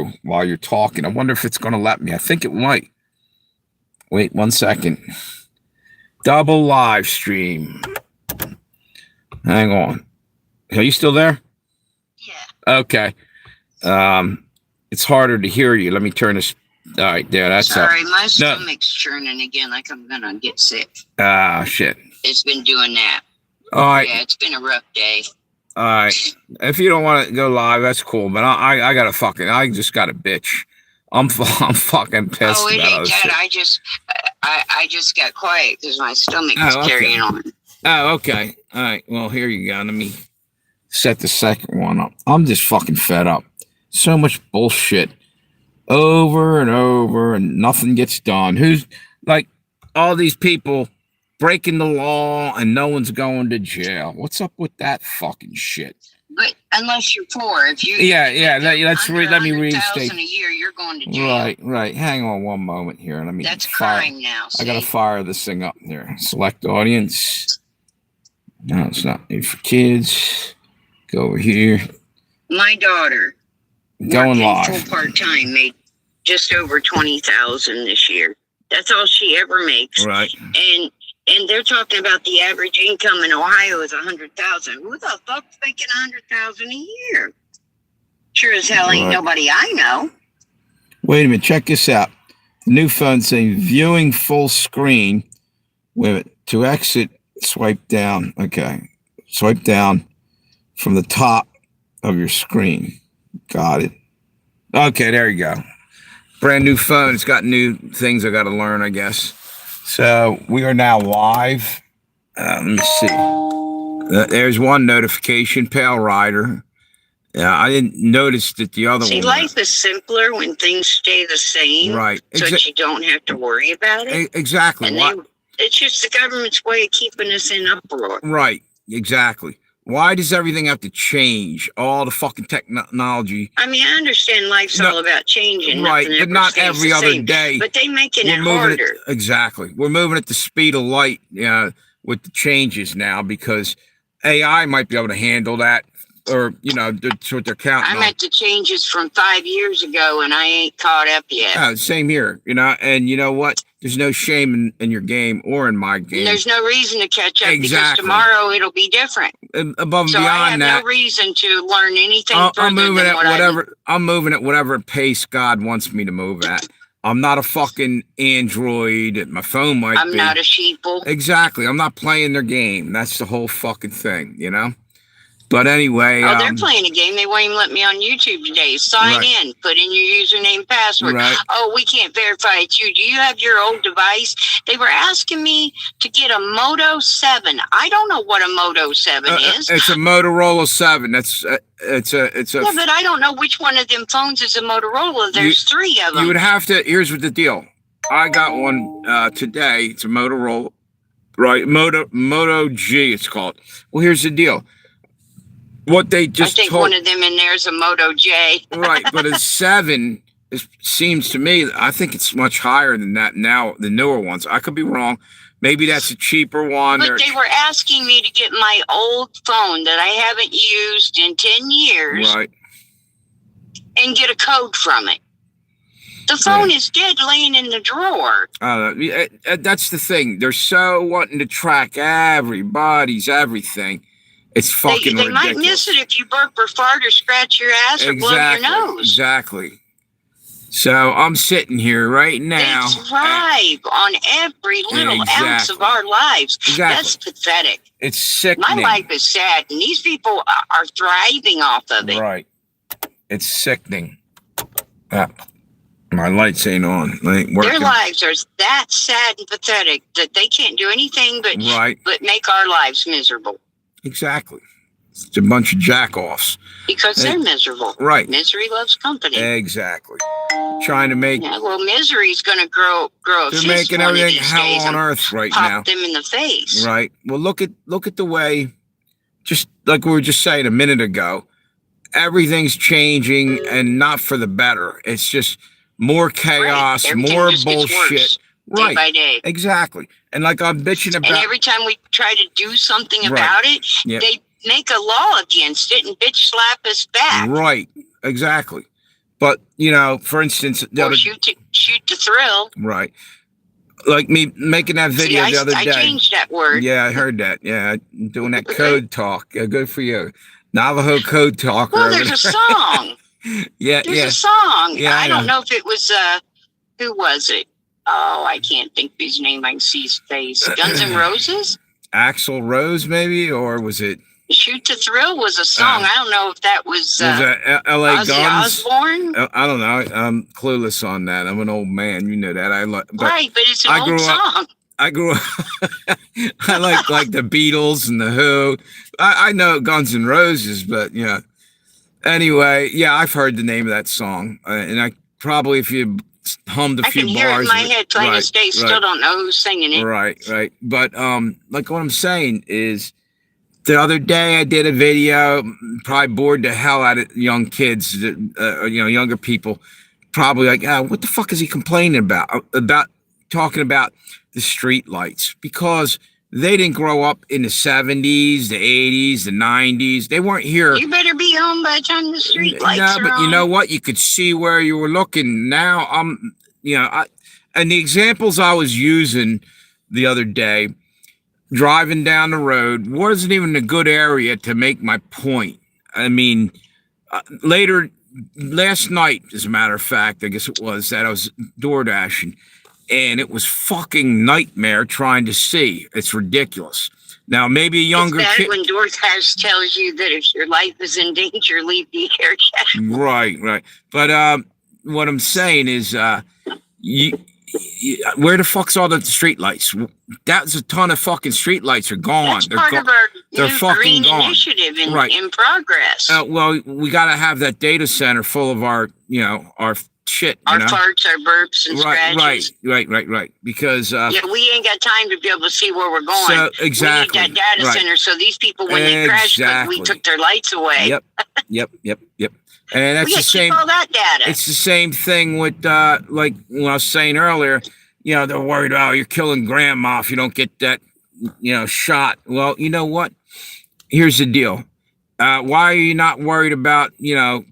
video while you're talking. I wonder if it's going to let me. I think it might. Wait 1 second. Double live stream. Hang on. Are you still there? Yeah. Okay. It's harder to hear you. Let me turn this. All right, there. That's sorry. My stomach's churning again, like I'm gonna get sick. Ah, shit. It's been doing that. All right. Yeah, it's been a rough day. All right. If you don't want to go live, that's cool. But I got to fucking. I just got a bitch. I'm fucking pissed. Oh, it about ain't that. I just got quiet because my stomach is carrying on. Oh, okay. All right. Well, here you go. Let me set the second one up. I'm just fucking fed up. So much bullshit over and over, and nothing gets done. Who's like all these people breaking the law and no one's going to jail? What's up with that fucking shit? But unless you're poor, if you let me restate. $100,000 a year, you're going to jail. Right. Hang on one moment here. Let me. That's crime now. See? I gotta fire this thing up there. Select audience. No, it's not made for kids. Go over here. My daughter, going live, full part-time, made just over $20,000 this year. That's all she ever makes. Right. And they're talking about the average income in Ohio is $100,000. Who the fuck's making $100,000 a year? Sure as hell ain't nobody I know. Wait a minute. Check this out. The new phone saying viewing full screen. Wait a minute. To exit, swipe down. Okay. Swipe down from the top of your screen. Got it. Okay, there you go. Brand new phone. It's got new things I got to learn, I guess. So we are now live. Let me see. There's one notification, Pale Rider. I didn't notice that the other one. See, life is simpler when things stay the same. Right. So that you don't have to worry about it. Exactly. And it's just the government's way of keeping us in uproar. Right. Exactly. Why does everything have to change? All the fucking technology. I mean, I understand life's all about changing. Right, but not every other day. But they making it harder. Exactly. We're moving at the speed of light with the changes now because AI might be able to handle that. Or, that's what they're counting I'm at the changes from 5 years ago, and I ain't caught up yet. Same here, and you know what? There's no shame in your game or in my game. There's no reason to catch up because tomorrow it'll be different. Above and beyond that, I have no reason to learn anything further I'm moving at whatever pace God wants me to move at. I'm not a fucking android. My phone might be. I'm not a sheeple. Exactly. I'm not playing their game. That's the whole fucking thing, But anyway, they're playing a game. They won't even let me on YouTube today. Sign in, put in your username, password. Right. Oh, we can't verify it's you. Do you have your old device? They were asking me to get a Moto 7. I don't know what a Moto 7 is. It's a Motorola 7. It's a. Yeah, but I don't know which one of them phones is a Motorola. There's 3 of them. You would have to. Here's what the deal. I got one today. It's a Motorola, right? Moto G. It's called. Well, here's the deal. What they just I think one of them in there is a Moto J. Right, but a 7 seems to me, I think it's much higher than that now, the newer ones. I could be wrong. Maybe that's a cheaper one. But they were asking me to get my old phone that I haven't used in 10 years. Right. And get a code from it. The phone is dead laying in the drawer. That's the thing. They're so wanting to track everybody's everything. It's fucking ridiculous. They might miss it if you burp or fart or scratch your ass or blow your nose. Exactly. So I'm sitting here right now. They thrive on every little ounce of our lives. Exactly. That's pathetic. It's sickening. My life is sad, and these people are thriving off of it. Right. It's sickening. My lights ain't on. They ain't working. Their lives are that sad and pathetic that they can't do anything but make our lives miserable. Exactly. It's a bunch of jack-offs. Because they're miserable. Right. Misery loves company. Exactly. Trying to make... Yeah, well, misery's going to grow They're making everything hell on earth right now. Pop them in the face. Right. Well, look at the way, just like we were just saying a minute ago, everything's changing and not for the better. It's just more chaos, more bullshit. Day by day. Exactly. And like I'm bitching about... And every time we try to do something about it, they make a law against it and bitch slap us back. Right. Exactly. But you know, for instance, or shoot to thrill. right, like me making that video the other day. I changed that word. Yeah, I heard that. Yeah, doing that code talk. Good for you, Navajo code talker. Well, there's a song. Yeah, there's a song. Yeah, I don't know if it was who was it? Oh, I can't think of his name. I can see his face. Guns N' Roses? Axl Rose, maybe, or was it? Shoot to Thrill was a song. I don't know if that was L.A. Ozzy Guns? Osbourne. I don't know. I'm clueless on that. I'm an old man. You know that. Right, but it's an old song. I grew up. I like the Beatles and the Who. I know Guns N' Roses, but yeah. Anyway, yeah, I've heard the name of that song, and I probably if you hummed a few bars. I can hear it in my head plain as day. Still don't know who's singing it. Right. But like what I'm saying is, the other day I did a video, probably bored the hell out of young kids, younger people, probably like, what the fuck is he complaining about? About talking about the street lights, because they didn't grow up in the 70s, the 80s, the 90s. They weren't here. You better be home by the time the street lights are but on. You know what? You could see where you were looking. Now and the examples I was using the other day, driving down the road, wasn't even a good area to make my point. I mean, last night, as a matter of fact, I guess it was, that I was door dashing, and it was fucking nightmare trying to see. It's ridiculous. Now, maybe a younger kid. It's bad when DoorDash tells you that if your life is in danger, leave the area. Right. But what I'm saying is, where the fuck's all the street lights? That's a ton of fucking street lights are gone. That's part of our they're fucking green gone. Initiative in progress. Well, we got to have that data center full of our shit. Our farts, our burps, and scratches. Right. Because we ain't got time to be able to see where we're going. So, exactly. We need that data center so these people, when they crash, we took their lights away. Yep. And that's the same. Keep all that data. It's the same thing with like when I was saying earlier. They're worried, you're killing grandma if you don't get that, shot. Well, you know what? Here's the deal. Why are you not worried about,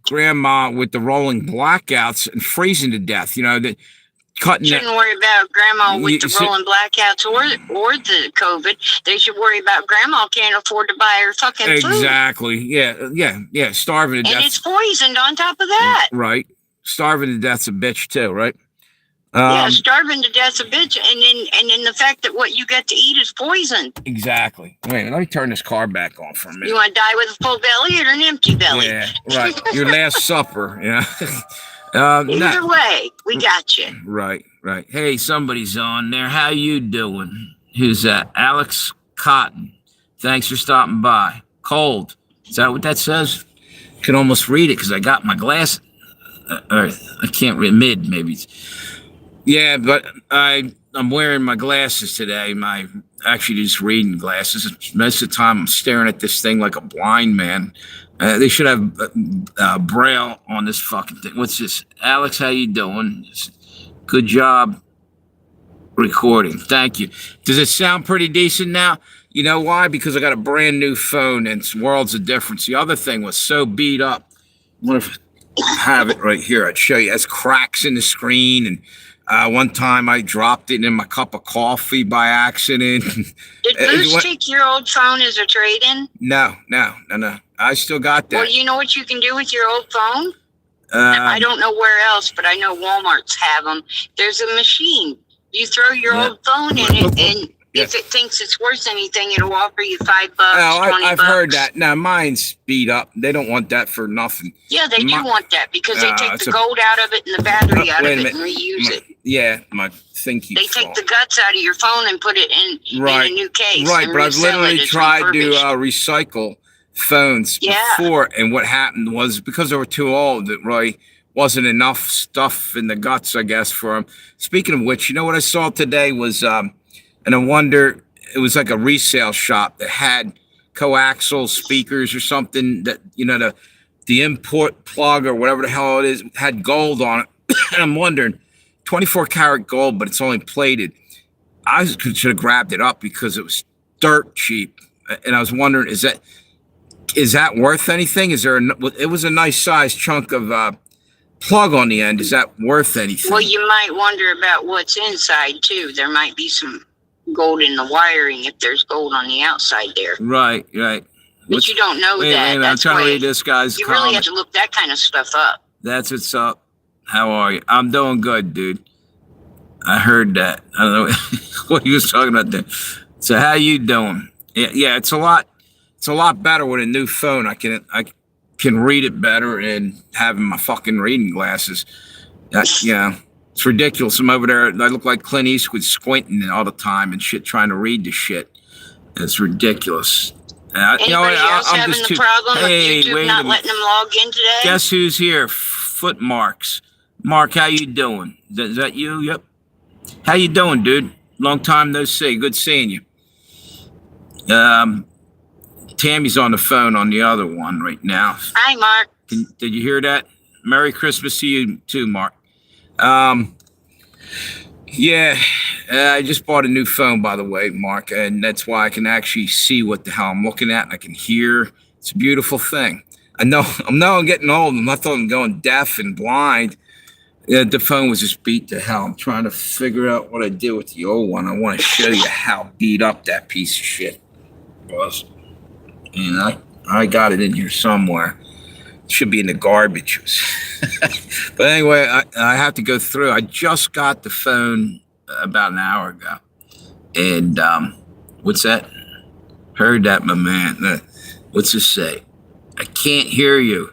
grandma with the rolling blackouts and freezing to death? Shouldn't worry about grandma with the rolling blackouts or the COVID. They should worry about grandma can't afford to buy her fucking food. Exactly. Yeah. Starving to death. And it's poisoned on top of that. Right. Starving to death's a bitch too, right? Starving to death's a bitch, and then the fact that what you get to eat is poison. Exactly. Wait, let me turn this car back on for a minute. You want to die with a full belly or an empty belly? Yeah, right. Your last supper, Either way, we got you. Right. Hey, somebody's on there. How you doing? Who's that? Alex Cotton. Thanks for stopping by. Cold. Is that what that says? I can almost read it because I got my glass. Or I can't read mid, maybe. Yeah, but I'm wearing my glasses today. Actually just reading glasses. Most of the time I'm staring at this thing like a blind man. They should have Braille on this fucking thing. What's this? Alex, how you doing? Good job recording. Thank you. Does it sound pretty decent now? You know why? Because I got a brand new phone and it's worlds of difference. The other thing was so beat up. What if I have it right here? I'd show you. It has cracks in the screen, and one time I dropped it in my cup of coffee by accident. Did Boost take your old phone as a trade-in? No. I still got that. Well, you know what you can do with your old phone? I don't know where else, but I know Walmart's have them. There's a machine. You throw your old phone in it, and if it thinks it's worth anything, it'll offer you $5, $20. I've heard that. Now, mine's beat up. They don't want that for nothing. Yeah, they do want that because they take the gold out of it and the battery out of it and reuse it. Yeah, my thing keeps They take the guts out of your phone and put it in a new case. Right, but I've literally tried to recycle phones before, and what happened was because they were too old, it really wasn't enough stuff in the guts, I guess, for them. Speaking of which, you know what I saw today was, and I wonder, it was like a resale shop that had coaxial speakers or something that, the import plug or whatever the hell it is had gold on it. And I'm wondering, 24 karat gold, but it's only plated. I should have grabbed it up because it was dirt cheap. And I was wondering, is that worth anything? It was a nice size chunk of plug on the end, is that worth anything? Well, you might wonder about what's inside too. There might be some gold in the wiring if there's gold on the outside there. Right. But you don't know that. I'm trying to read this guy's You comment. really have to look that kind of stuff up. That's what's up. How are you? I'm doing good, dude. I heard that. I don't know what he was talking about there. So how you doing? Yeah, it's a lot better with a new phone. I can read it better and having my fucking reading glasses. It's ridiculous. I'm over there. I look like Clint Eastwood squinting all the time and shit, trying to read the shit. It's ridiculous. Anybody else having the problem of YouTube not letting them log in today? Guess who's here? Footmarks. Mark, how you doing? Is that you? Yep. How you doing, dude? Long time no see. Good seeing you. Tammy's on the phone on the other one right now. Hi, Mark. Did you hear that? Merry Christmas to you too, Mark. I just bought a new phone, by the way, Mark, and that's why I can actually see what the hell I'm looking at, and I can hear. It's a beautiful thing. I'm getting old. I'm not I'm going deaf and blind. The phone was just beat to hell. I'm trying to figure out what I did with the old one. I want to show you how beat up that piece of shit was. And I got it in here somewhere. It should be in the garbage. But anyway, I have to go through. I just got the phone about an hour ago. And what's that? Heard that, my man. What's this say? I can't hear you.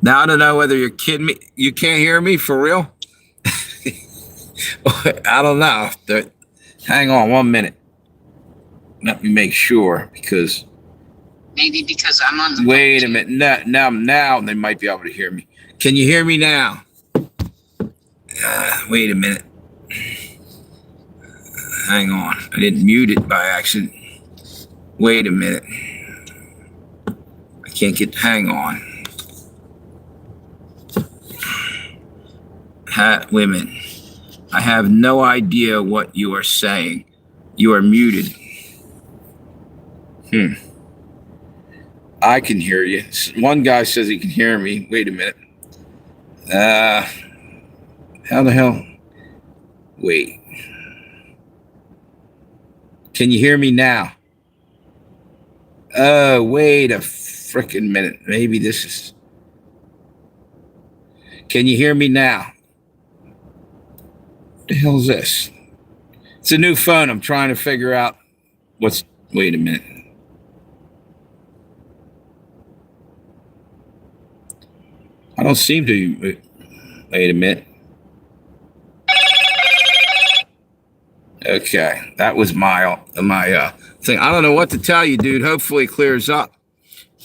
Now I don't know whether you're kidding me. You can't hear me for real? I don't know. Hang on 1 minute. Let me make sure because. Maybe because I'm on the. Wait a minute. Now they might be able to hear me. Can you hear me now? Wait a minute. Hang on. I didn't mute it by accident. Wait a minute. I can't get. Hang on. Wait a minute. I have no idea what you are saying. You are muted. I can hear you. One guy says he can hear me. Wait a minute. How the hell? Wait. Can you hear me now? Wait a freaking minute. Maybe this is. Can you hear me now? What the hell is this? It's a new phone. I'm trying to figure out what's. Wait a minute. I don't seem to. Wait a minute. Okay, that was my thing. I don't know what to tell you, dude. Hopefully it clears up.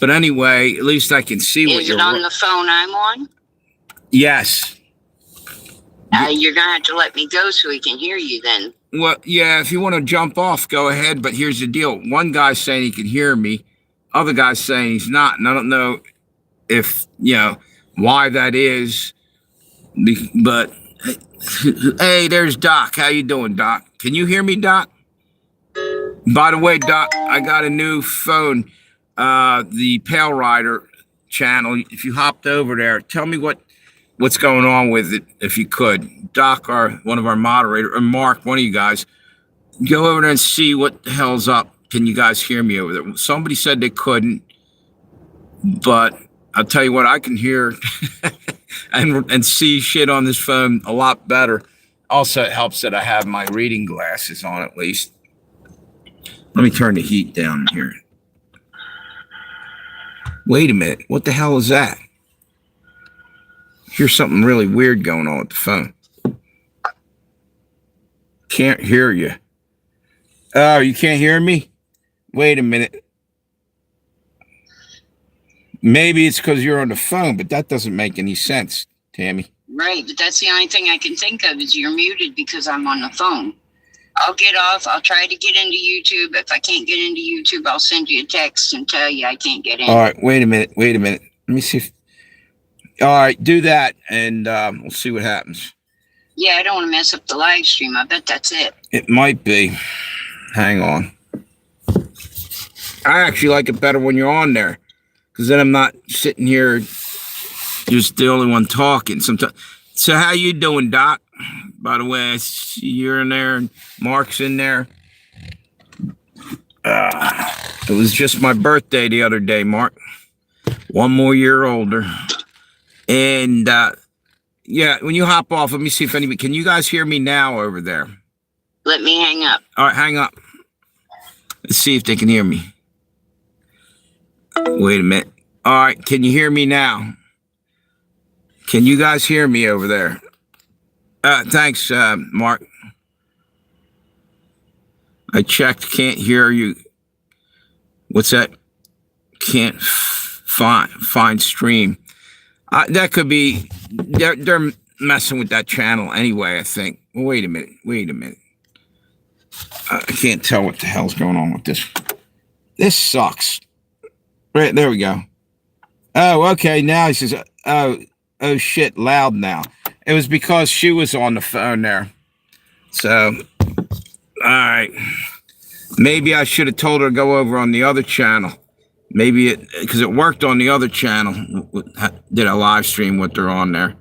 But anyway, at least I can see what you're. Is it on the phone I'm on? Yes. You're gonna have to let me go so he can hear you then. Well, yeah, if you want to jump off, go ahead. But here's the deal. One guy's saying he can hear me. Other guy's saying he's not. And I don't know if, why that is. But, hey, there's Doc. How you doing, Doc? Can you hear me, Doc? By the way, Doc, I got a new phone, the Pale Rider channel. If you hopped over there, tell me what's going on with it, if you could. Doc, one of our moderators, or Mark, one of you guys, go over there and see what the hell's up. Can you guys hear me over there? Somebody said they couldn't, but I'll tell you what, I can hear and see shit on this phone a lot better. Also, it helps that I have my reading glasses on at least. Let me turn the heat down here. Wait a minute. What the hell is that? Here's something really weird going on with the phone. Can't hear you. Oh, you can't hear me? Wait a minute. Maybe it's because you're on the phone, but that doesn't make any sense, Tammy. Right, but that's the only thing I can think of is you're muted because I'm on the phone. I'll get off. I'll try to get into YouTube. If I can't get into YouTube, I'll send you a text and tell you I can't get in. All right, wait a minute. Let me see if... All right, do that, and we'll see what happens. Yeah, I don't want to mess up the live stream. I bet that's it. It might be. Hang on. I actually like it better when you're on there, because then I'm not sitting here just the only one talking sometimes. So how you doing, Doc? By the way, I see you're in there and Mark's in there. It was just my birthday the other day, Mark. 1 more year older. And yeah, when you hop off, let me see if anybody can you guys hear me now over there? Let me hang up. All right, hang up. Let's see if they can hear me. Wait a minute. All right, can you hear me now? Can you guys hear me over there? Thanks, Mark. I checked, can't hear you. What's that? Can't find stream. That could be, they're messing with that channel anyway, I think. Wait a minute. I can't tell what the hell's going on with this. This sucks. Right, there we go. Oh, okay, now he says, oh shit, loud now. It was because she was on the phone there. So, all right. Maybe I should have told her to go over on the other channel. Maybe because it worked on the other channel. Did a live stream with her on there.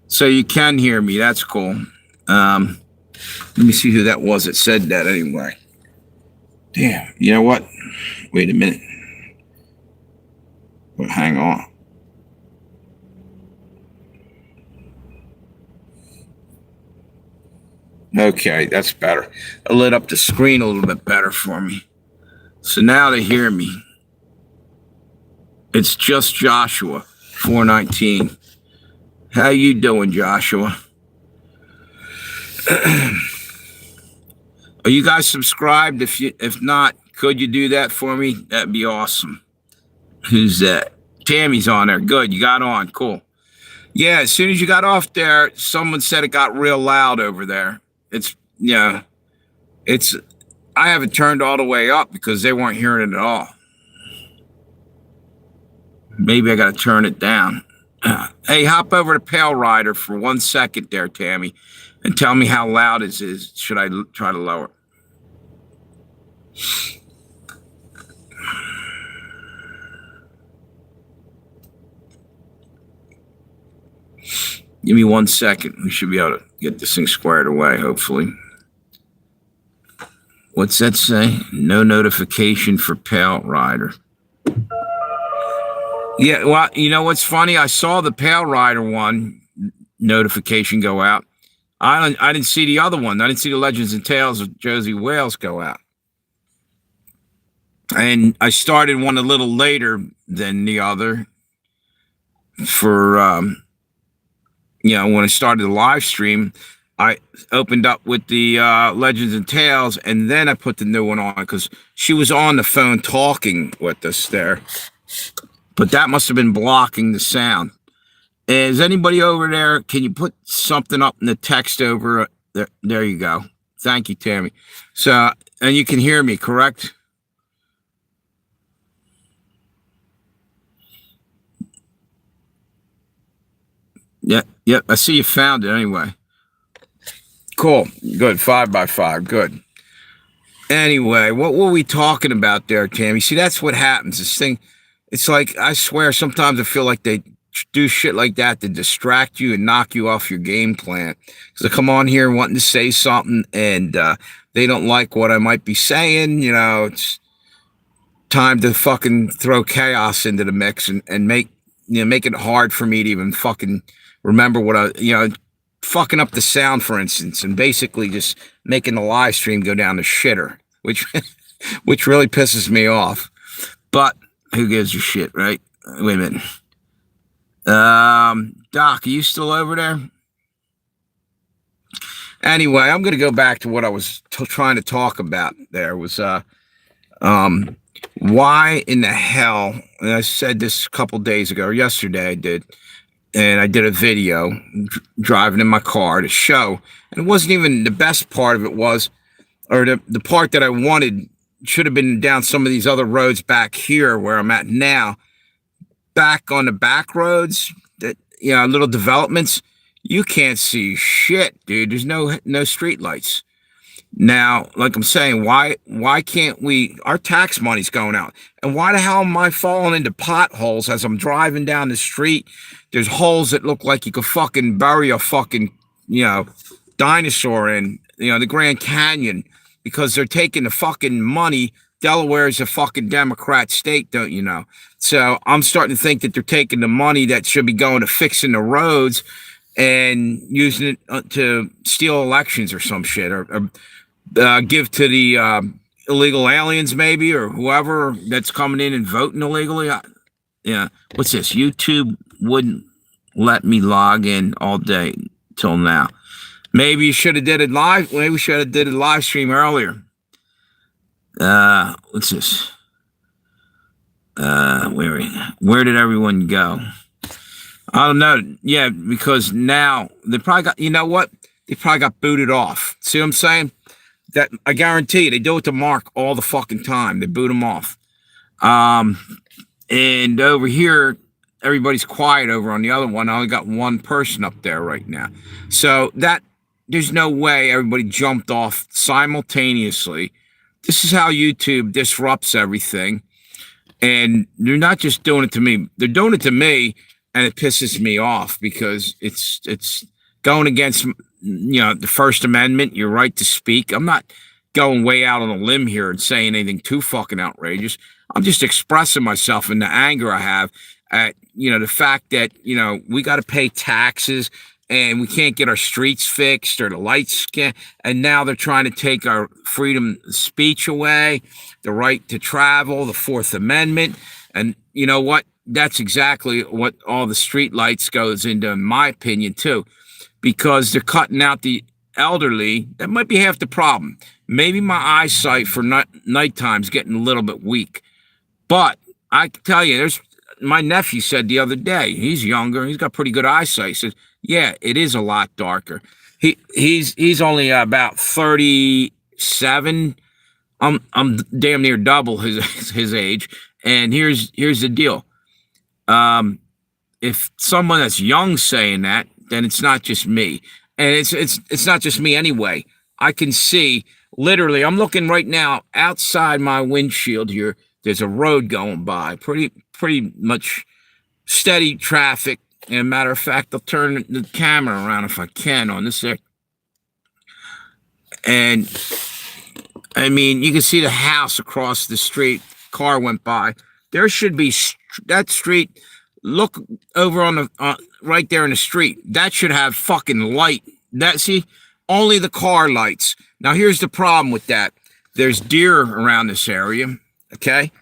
So you can hear me. That's cool. Let me see who that was that said that anyway. Damn. You know what? Wait a minute. Well, hang on. Okay, that's better. I lit up the screen a little bit better for me. So now they hear me. It's just Joshua, 419. How you doing, Joshua? Are you guys subscribed? If not, could you do that for me? That'd be awesome. Who's that? Tammy's on there. Good, you got on. Cool. Yeah, as soon as you got off there, someone said it got real loud over there. I haven't turned all the way up because they weren't hearing it at all. Maybe I got to turn it down. Hey, hop over to Pale Rider for 1 second there, Tammy, and tell me how loud it is. Should I try to lower it? Give me 1 second. We should be able to get this thing squared away, hopefully. What's that say? No notification for Pale Rider. Yeah, well, you know what's funny? I saw the Pale Rider one notification go out. I didn't see the other one. I didn't see the Legends and Tales of Josey Wales go out. And I started one a little later than the other for, when I started the live stream, I opened up with the Legends and Tales, and then I put the new one on because she was on the phone talking with us there. But that must have been blocking the sound. Is anybody over there? Can you put something up in the text over there? There you go. Thank you, Tammy. So, and you can hear me, correct? Yep. I see you found it anyway. Cool. Good. 5x5. Good. Anyway, what were we talking about there, Tammy? See, that's what happens. This thing, it's like, I swear, sometimes I feel like they do shit like that to distract you and knock you off your game plan. Because I come on here wanting to say something and they don't like what I might be saying. It's time to fucking throw chaos into the mix and make it hard for me to even fucking remember what fucking up the sound, for instance, and basically just making the live stream go down the shitter, which really pisses me off. But who gives a shit, right? Wait a minute. Doc, are you still over there? Anyway, I'm going to go back to what I was trying to talk about. There was why in the hell, and I said this a couple days ago, or yesterday I did, and I did a video driving in my car to show, and it wasn't even the best part of it was, or the part that I wanted should have been down some of these other roads back here where I'm at now, back on the back roads, that, little developments, you can't see shit, dude. There's no street lights. Now, like I'm saying, why can't we? Our tax money's going out, and why the hell am I falling into potholes as I'm driving down the street? There's holes that look like you could fucking bury a fucking, dinosaur in, the Grand Canyon, because they're taking the fucking money. Delaware is a fucking Democrat state, don't you know? So I'm starting to think that they're taking the money that should be going to fixing the roads and using it to steal elections or some shit, or give to the illegal aliens, maybe, or whoever that's coming in and voting illegally. Yeah. What's this? YouTube wouldn't let me log in all day till now. Maybe you should have did it live. Maybe we should have did a live stream earlier. What's this? Where did everyone go? I don't know. Yeah, because now they probably got, you know what? They probably got booted off. See what I'm saying? That I guarantee you, they do it to Mark all the fucking time. They boot him off. And over here, everybody's quiet over on the other one. I only got one person up there right now. So that there's no way everybody jumped off simultaneously. This is how YouTube disrupts everything. And they're not just doing it to me. They're doing it to me, and it pisses me off because it's going against, the First Amendment, your right to speak. I'm not going way out on a limb here and saying anything too fucking outrageous. I'm just expressing myself in the anger I have at, the fact that, we got to pay taxes and we can't get our streets fixed or the lights can't. And now they're trying to take our freedom of speech away, the right to travel, the Fourth Amendment. And you know what? That's exactly what all the street lights goes into, in my opinion, too, because they're cutting out the elderly. That might be half the problem. Maybe my eyesight for nighttime's getting a little bit weak. But I can tell you, my nephew said the other day, he's younger, he's got pretty good eyesight. He says, yeah, it is a lot darker. He's only about 37. I'm damn near double his age. And here's the deal. If someone that's young saying that, then it's not just me. And it's not just me anyway. I can see, literally, I'm looking right now outside my windshield here. There's a road going by, pretty much steady traffic. And a matter of fact, I'll turn the camera around if I can on this there. And I mean, you can see the house across the street. Car went by. There should be that street. Look over on the right there in the street. That should have fucking light. See, only the car lights. Now here's the problem with that. There's deer around this area. Okay,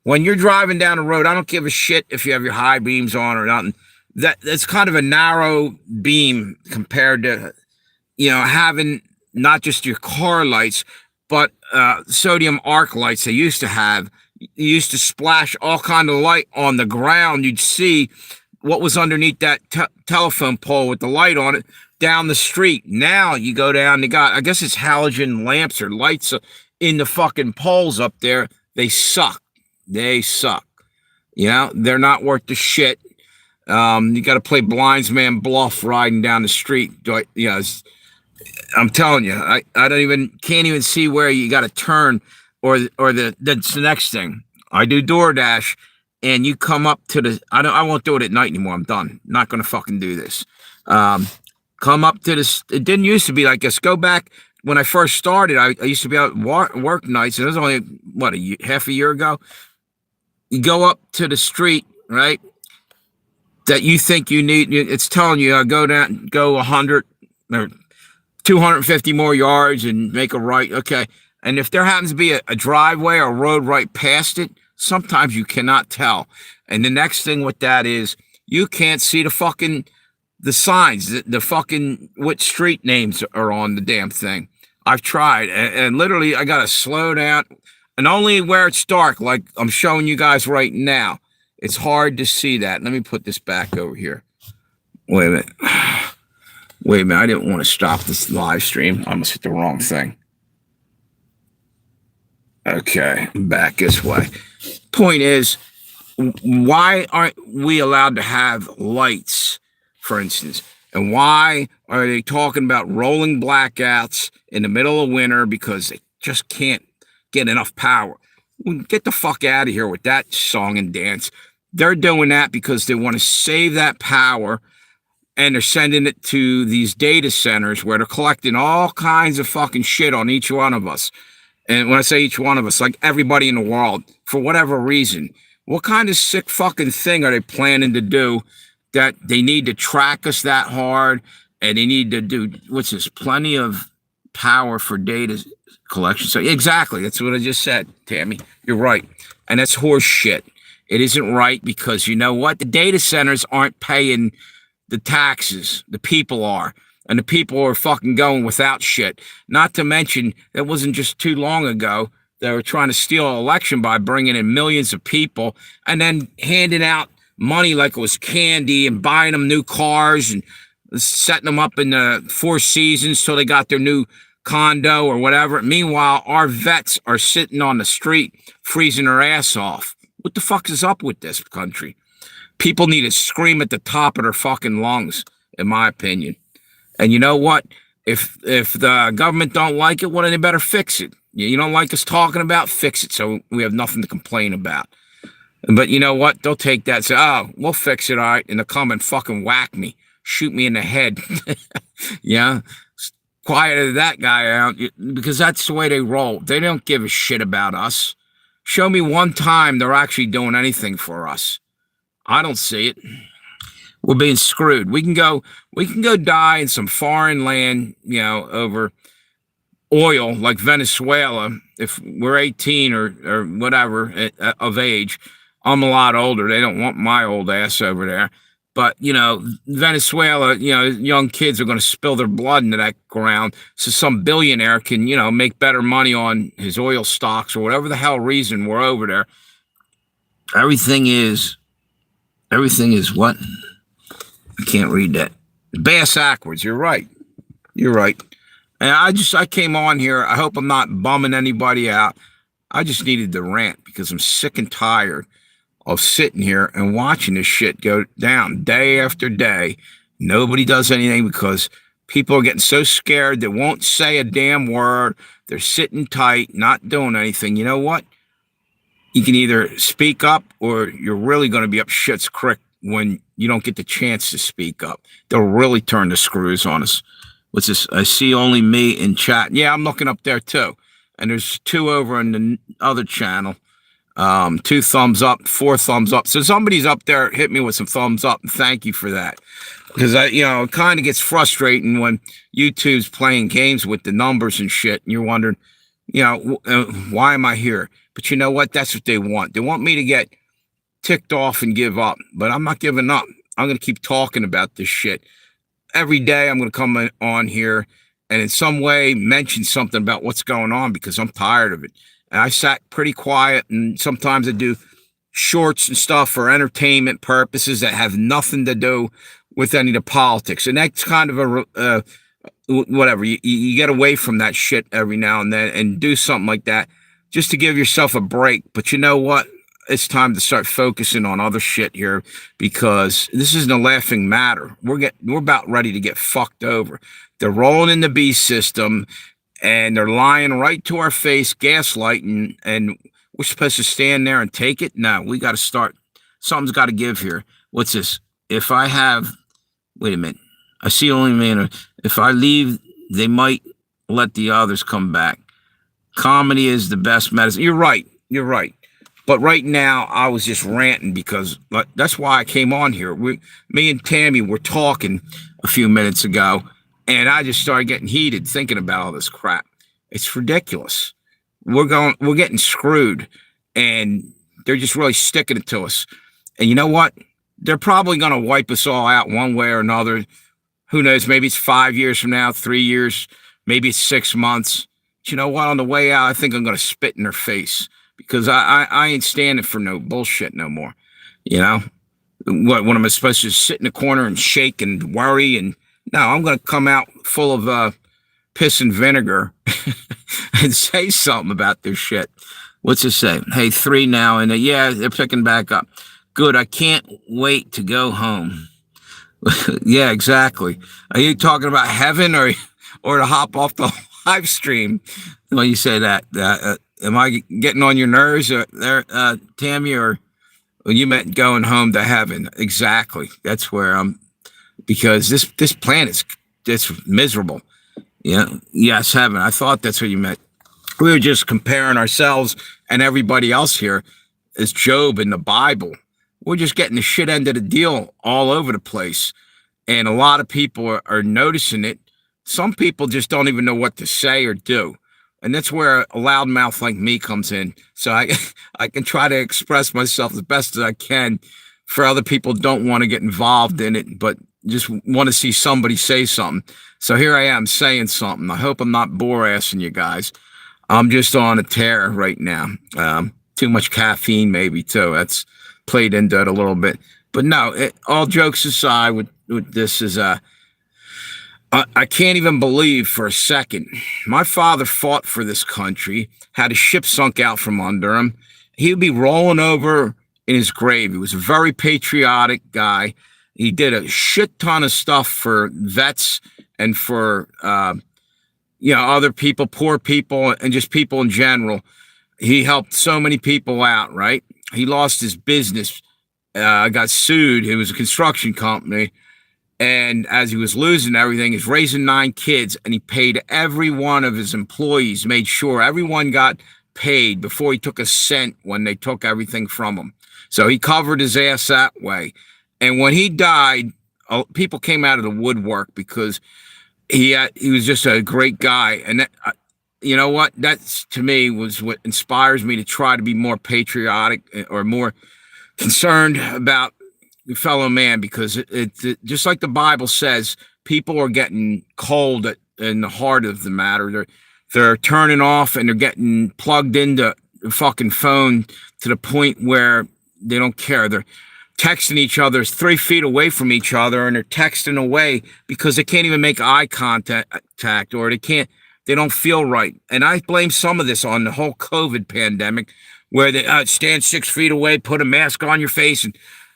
when you're driving down the road, I don't give a shit if you have your high beams on or nothing. That's kind of a narrow beam compared to, having not just your car lights, but sodium arc lights they used to have. You used to splash all kind of light on the ground. You'd see what was underneath that telephone pole with the light on it down the street. Now you go down, they got, I guess it's halogen lamps or lights in the fucking poles up there. They suck. They suck. They're not worth the shit. You got to play blindsman bluff riding down the street. I'm telling you, I can't even see where you got to turn, or that's the next thing. I do DoorDash, and you come up to I won't do it at night anymore. I'm done. Not gonna fucking do this. Come up to this. It didn't used to be like this. Go back when I first started. I used to be out work nights, and it was only half a year ago. You go up to the street, right? That you think you need, it's telling you, go 100 or 250 more yards and make a right. Okay. And if there happens to be a driveway or a road right past it, sometimes you cannot tell. And the next thing with that is you can't see the signs, the fucking, what street names are on the damn thing. I've tried, and literally I got to slow down, and only where it's dark, like I'm showing you guys right now. It's hard to see that. Let me put this back over here. Wait a minute. I didn't want to stop this live stream. I almost hit the wrong thing. Okay, back this way. Point is, why aren't we allowed to have lights, for instance? And why Are they talking about rolling blackouts in the middle of winter because they just can't get enough power? Well, get the fuck out of here with that song and dance. They're doing that because they want to save that power, and they're sending it to these data centers where they're collecting all kinds of fucking shit on each one of us. And when I say each one of us, like everybody in the world, for whatever reason. What kind of sick fucking thing are they planning to do that they need to track us that hard, and they need to do, what's this, plenty of power for data collection? So exactly, that's what I just said, Tammy. You're right. And that's horse shit. It isn't right because you know what? The data centers aren't paying the taxes. The people are. And the people are fucking going without shit. Not to mention, that wasn't just too long ago. They were trying to steal an election by bringing in millions of people and then handing out money like it was candy and buying them new cars and setting them up in the Four Seasons till they got their new condo or whatever. Meanwhile, our vets are sitting on the street freezing their ass off. What the fuck is up with this country? People need to scream at the top of their fucking lungs, in my opinion. And you know what? If the government don't like it, well, then they better fix it. You don't like us talking about, fix it so we have nothing to complain about. But you know what? They'll take that and say, oh, we'll fix it, all right, and they'll come and fucking whack me, shoot me in the head. Yeah? Quiet that guy out, because that's the way they roll. They don't give a shit about us. Show me one time they're actually doing anything for us. I don't see it. We're being screwed. We can go die in some foreign land, over oil like Venezuela. If we're 18 or whatever of age, I'm a lot older. They don't want my old ass over there. But, Venezuela, young kids are going to spill their blood into that ground. So some billionaire can, make better money on his oil stocks or whatever the hell reason we're over there. Everything is what? I can't read that. Bass backwards. You're right. And I came on here. I hope I'm not bumming anybody out. I just needed to rant because I'm sick and tired of sitting here and watching this shit go down day after day. Nobody does anything because people are getting so scared they won't say a damn word. They're sitting tight, not doing anything. You know what? You can either speak up or you're really going to be up shit's creek when you don't get the chance to speak up. They'll really turn the screws on us. What's this? I see only me in chat. Yeah, I'm looking up there too. And there's 2 over in the other channel. 2 thumbs up, 4 thumbs up. So somebody's up there, hit me with some thumbs up, and thank you for that. Because it kind of gets frustrating when YouTube's playing games with the numbers and shit, and you're wondering, why am I here? But you know what? That's what they want. They want me to get ticked off and give up. But I'm not giving up. I'm going to keep talking about this shit. Every day I'm going to come on here and in some way mention something about what's going on because I'm tired of it. And I sat pretty quiet, and sometimes I do shorts and stuff for entertainment purposes that have nothing to do with any of the politics. And that's kind of a whatever. You get away from that shit every now and then and do something like that just to give yourself a break. But you know what? It's time to start focusing on other shit here because this isn't a laughing matter. We're about ready to get fucked over. They're rolling in the B system. And they're lying right to our face, gaslighting, and we're supposed to stand there and take it? No, we got to start. Something's got to give here. What's this? Wait a minute. I see only man. If I leave, they might let the others come back. Comedy is the best medicine. You're right. But right now, I was just ranting because that's why I came on here. Me and Tammy were talking a few minutes ago. And I just started getting heated thinking about all this crap. It's ridiculous. We're getting screwed, and they're just really sticking it to us. And you know what? They're probably going to wipe us all out one way or another. Who knows? Maybe it's 5 years from now, 3 years, maybe it's 6 months. But you know what? On the way out, I think I'm going to spit in their face because I ain't standing for no bullshit no more. What am I supposed to sit in the corner and shake and worry and no, I'm going to come out full of piss and vinegar and say something about this shit. What's it say? Hey, 3 now. And yeah, they're picking back up. Good. I can't wait to go home. Yeah, exactly. Are you talking about heaven or to hop off the live stream when you say that? Am I getting on your nerves there, Tammy, or you meant going home to heaven? Exactly. That's where I'm because this planet's it's miserable. Yeah. Yes, heaven. I thought that's what you meant. We were just comparing ourselves and everybody else here as Job in the Bible. We're just getting the shit end of the deal all over the place. And a lot of people are noticing it. Some people just don't even know what to say or do. And that's where a loudmouth like me comes in. So I can try to express myself the best as I can for other people who don't want to get involved in it, but just want to see somebody say something. So here I am saying something. I hope I'm not bore-assing you guys. I'm just on a tear right now. Too much caffeine, maybe, too. That's played into it a little bit. But no, all jokes aside, with this is I can't even believe for a second. My father fought for this country, had a ship sunk out from under him. He would be rolling over in his grave. He was a very patriotic guy. He did a shit ton of stuff for vets and for other people, poor people, and just people in general. He helped so many people out, right? He lost his business, got sued. It was a construction company. And as he was losing everything, he's raising 9 kids, and he paid every one of his employees, made sure everyone got paid before he took a cent when they took everything from him. So he covered his ass that way. And when he died, people came out of the woodwork because he was just a great guy. And that, you know what? That's, to me, was what inspires me to try to be more patriotic or more concerned about your fellow man, because it just like the Bible says, people are getting cold in the heart of the matter. They're turning off and they're getting plugged into the fucking phone to the point where they don't care. They're texting each other 3 feet away from each other, and they're texting away because they can't even make eye contact, or they don't feel right. And I blame some of this on the whole COVID pandemic, where they stand 6 feet away, put a mask on your face, and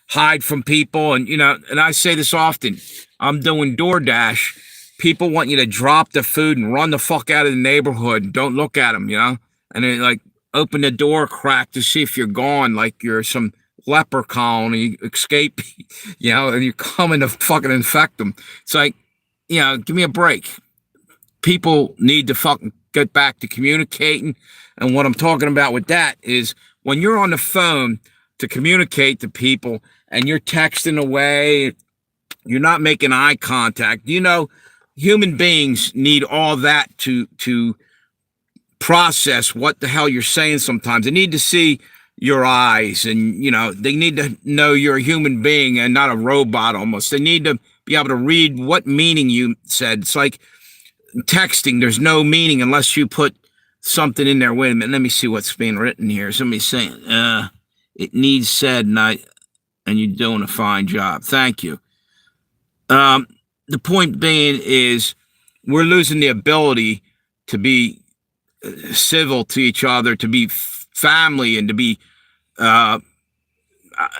hide from people. And, and I say this often, I'm doing DoorDash. People want you to drop the food and run the fuck out of the neighborhood. Don't look at them, and then like open the door crack to see if you're gone, like you're some leprechaun and you escape, and you're coming to fucking infect them. It's like, give me a break. People need to fucking get back to communicating. And what I'm talking about with that is when you're on the phone to communicate to people and you're texting away, you're not making eye contact. Human beings need all that to process what the hell you're saying sometimes. They need to see your eyes, and, they need to know you're a human being and not a robot almost. They need to be able to read what meaning you said. It's like texting. There's no meaning unless you put something in there. Wait a minute. Let me see what's being written here. Somebody's saying, it needs said, and you're doing a fine job. Thank you. The point being is we're losing the ability to be civil to each other, to be family, and to be, I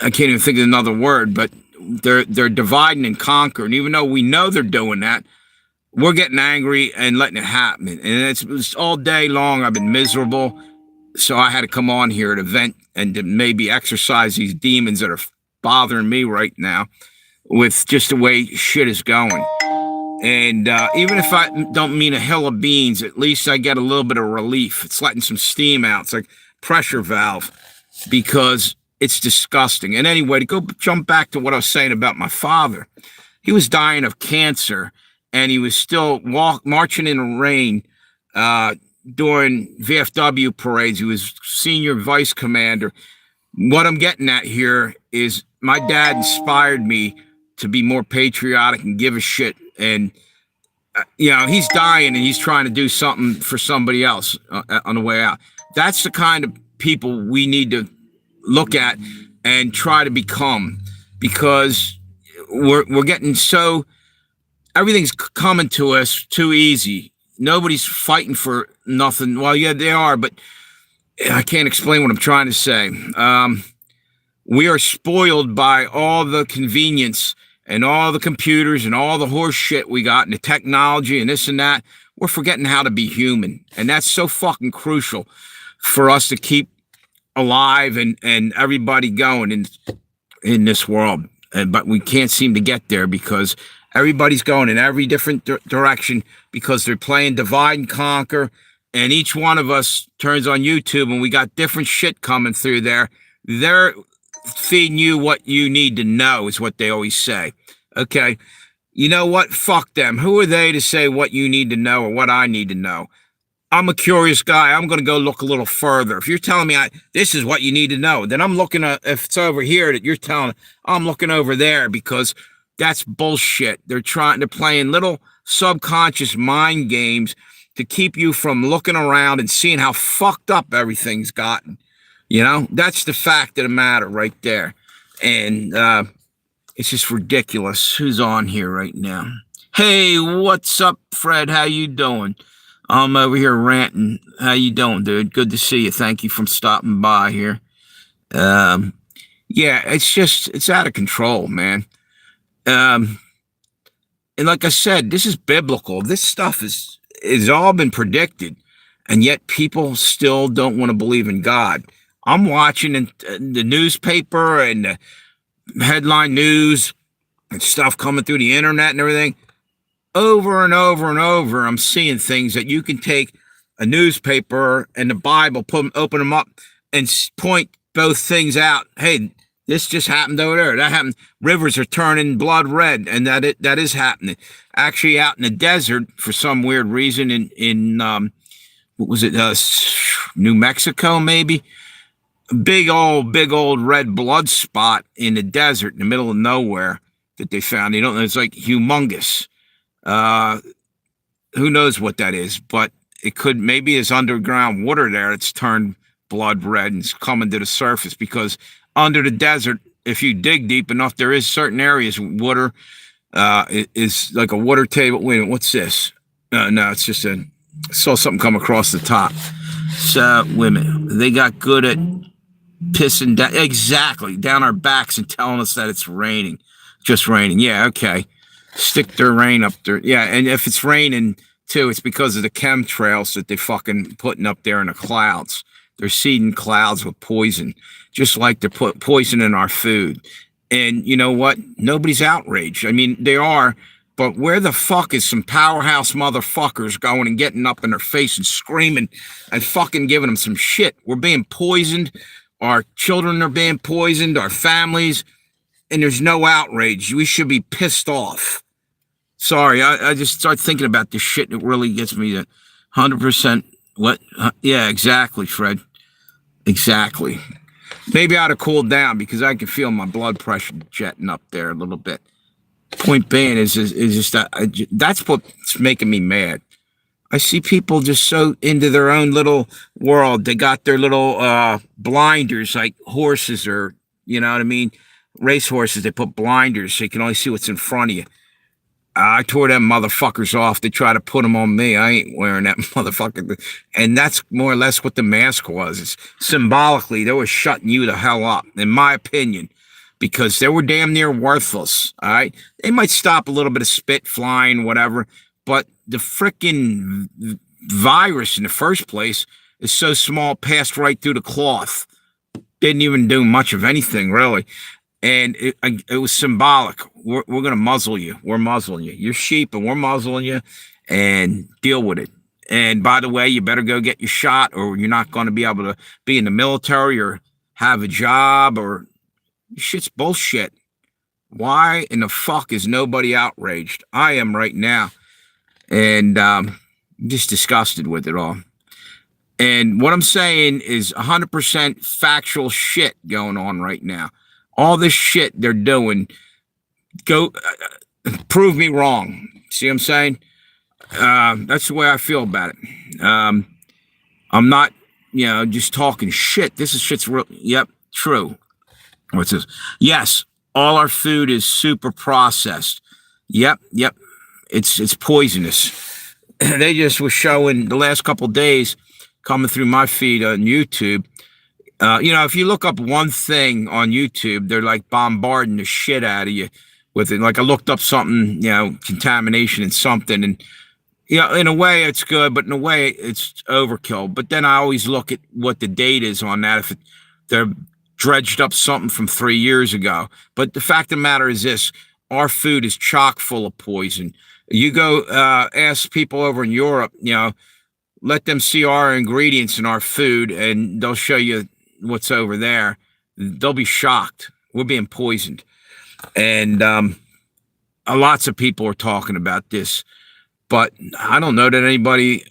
can't even think of another word, but they're dividing and conquering. And even though we know they're doing that, we're getting angry and letting it happen. And it's all day long. I've been miserable. So I had to come on here to vent and to maybe exercise these demons that are bothering me right now with just the way shit is going. And even if I don't mean a hill of beans, at least I get a little bit of relief. It's letting some steam out. It's like pressure valve, because it's disgusting. And anyway, to go jump back to what I was saying about my father, he was dying of cancer, and he was still marching in the rain during VFW parades. He was senior vice commander. What I'm getting at here is my dad inspired me to be more patriotic and give a shit. And, he's dying and he's trying to do something for somebody else on the way out. That's the kind of people we need to look at and try to become, because we're getting so, everything's coming to us too easy. Nobody's fighting for nothing. Well, yeah, they are, but I can't explain what I'm trying to say. We are spoiled by all the convenience and all the computers and all the horse shit we got and the technology and this and that, we're forgetting how to be human. And that's so fucking crucial for us to keep alive and everybody going in this world. But we can't seem to get there because everybody's going in every different direction because they're playing divide and conquer. And each one of us turns on YouTube and we got different shit coming through there. They're feeding you what you need to know is what they always say. Okay. You know what? Fuck them. Who are they to say what you need to know or what I need to know? I'm a curious guy. I'm going to go look a little further. If you're telling me this is what you need to know, then I'm looking at, if it's over here that you're telling, I'm looking over there because that's bullshit. They're playing little subconscious mind games to keep you from looking around and seeing how fucked up everything's gotten. You know, that's the fact of the matter right there. And it's just ridiculous. Who's on here right now? Hey, what's up, Fred? How you doing? I'm over here ranting. How you doing, dude? Good to see you. Thank you for stopping by here. Yeah, it's out of control, man. And like I said, this is biblical. This stuff is all been predicted, and yet people still don't want to believe in God. I'm watching the newspaper and the headline news and stuff coming through the internet and everything. Over and over and over, I'm seeing things that you can take a newspaper and the Bible, open them up, and point both things out. Hey, this just happened over there. That happened. Rivers are turning blood red, and that is happening. Actually, out in the desert for some weird reason, in what was it? New Mexico, maybe. Big old red blood spot in the desert in the middle of nowhere that they found. You know, it's like humongous. Who knows what that is, but it could maybe is underground water there. It's turned blood red and it's coming to the surface because under the desert, if you dig deep enough, there is certain areas water is like a water table. Wait a minute, what's this? No, it's just I saw something come across the top. So women, they got good at pissing down exactly down our backs and telling us that it's raining, just raining. Yeah, okay. Stick their rain up there. Yeah, and if it's raining too, it's because of the chemtrails that they fucking putting up there in the clouds. They're seeding clouds with poison, just like they're put poison in our food. And you know what? Nobody's outraged. I mean, they are, but where the fuck is some powerhouse motherfuckers going and getting up in their face and screaming and fucking giving them some shit? We're being poisoned. Our children are being poisoned, our families, and there's no outrage. We should be pissed off. Sorry, I just start thinking about this shit. It really gets me to 100%. What? Yeah, exactly, Fred. Exactly. Maybe I ought to cool down because I can feel my blood pressure jetting up there a little bit. Point being is just that that's what's making me mad. I see people just so into their own little world. They got their little blinders like horses or, you know what I mean? Race horses, they put blinders so you can only see what's in front of you. I tore them motherfuckers off. They try to put them on me. I ain't wearing that motherfucker. And that's more or less what the mask was. It's symbolically, they were shutting you the hell up, in my opinion, because they were damn near worthless. All right. They might stop a little bit of spit flying, whatever. But the freaking virus in the first place is so small, passed right through the cloth. Didn't even do much of anything, really. And it was symbolic. We're going to muzzle you. We're muzzling you. You're sheep and we're muzzling you, and deal with it. And by the way, you better go get your shot or you're not going to be able to be in the military or have a job or shit's bullshit. Why in the fuck is nobody outraged? I am right now. And just disgusted with it all. And what I'm saying is 100% factual shit going on right now. All this shit they're doing, go prove me wrong. See what I'm saying? That's the way I feel about it. I'm not, just talking shit. This is shit's real. Yep, true. What's this? Yes, all our food is super processed. Yep. It's poisonous. They just were showing the last couple of days coming through my feed on YouTube. If you look up one thing on YouTube, they're like bombarding the shit out of you with it. Like I looked up something, contamination and something, and in a way it's good, but in a way it's overkill. But then I always look at what the date is on that. If they're dredged up something from 3 years ago. But the fact of the matter is this: our food is chock full of poison. You go ask people over in Europe, let them see our ingredients in our food, and they'll show you what's over there. They'll be shocked. We're being poisoned, and lots of people are talking about this. But I don't know that anybody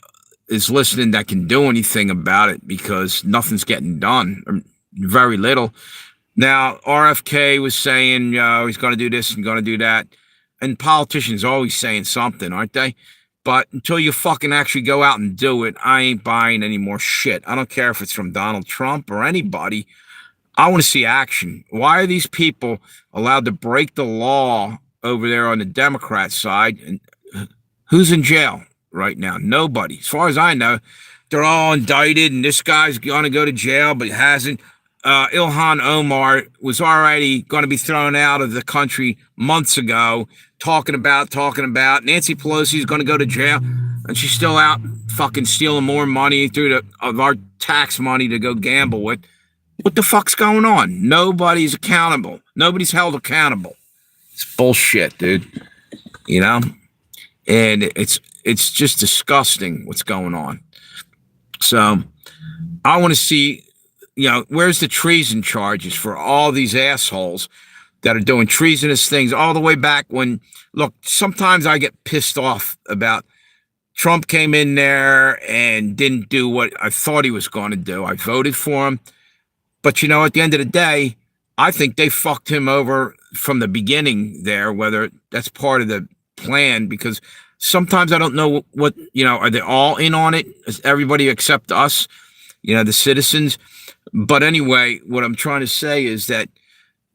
is listening that can do anything about it, because nothing's getting done, or very little. Now, RFK was saying he's going to do this and going to do that. And politicians are always saying something, aren't they? But until you fucking actually go out and do it, I ain't buying any more shit. I don't care if it's from Donald Trump or anybody. I want to see action. Why are these people allowed to break the law over there on the Democrat side? And who's in jail right now? Nobody. As far as I know, they're all indicted, and this guy's going to go to jail, but he hasn't. Ilhan Omar was already going to be thrown out of the country months ago, talking about Nancy Pelosi's going to go to jail, and she's still out fucking stealing more money of our tax money to go gamble with. What the fuck's going on? Nobody's accountable. Nobody's held accountable. It's bullshit, dude. And it's just disgusting what's going on. So I want to see, where's the treason charges for all these assholes that are doing treasonous things all the way back when, look, sometimes I get pissed off about Trump came in there and didn't do what I thought he was going to do. I voted for him. But, at the end of the day, I think they fucked him over from the beginning there, whether that's part of the plan, because sometimes I don't know what, are they all in on it? Is everybody except us, the citizens? But anyway, what I'm trying to say is that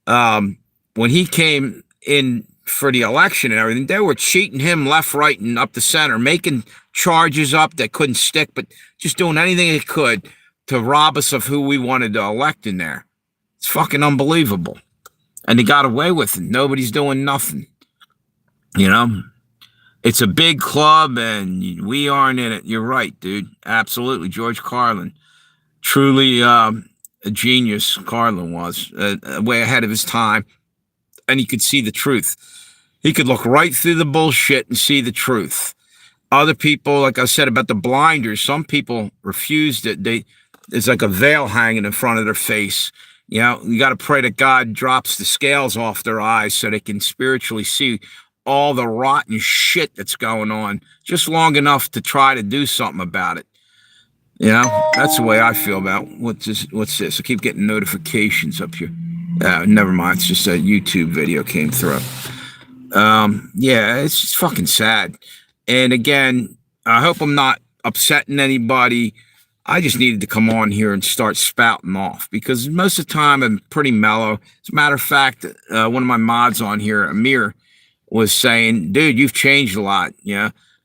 when he came in for the election and everything, they were cheating him left, right, and up the center, making charges up that couldn't stick, but just doing anything they could to rob us of who we wanted to elect in there. It's fucking unbelievable. And they got away with it. Nobody's doing nothing. It's a big club, and we aren't in it. You're right, dude. Absolutely. George Carlin. Truly a genius, Carlin was. Way ahead of his time. And he could see the truth. He could look right through the bullshit and see the truth. Other people, like I said about the blinders, some people refused it. There's like a veil hanging in front of their face. You got to pray that God drops the scales off their eyes so they can spiritually see all the rotten shit that's going on, just long enough to try to do something about it. That's the way I feel about what's this? I keep getting notifications up here. Never mind. It's just a YouTube video came through. It's just fucking sad. And again, I hope I'm not upsetting anybody. I just needed to come on here and start spouting off, because most of the time I'm pretty mellow. As a matter of fact, one of my mods on here, Amir, was saying, dude, you've changed a lot,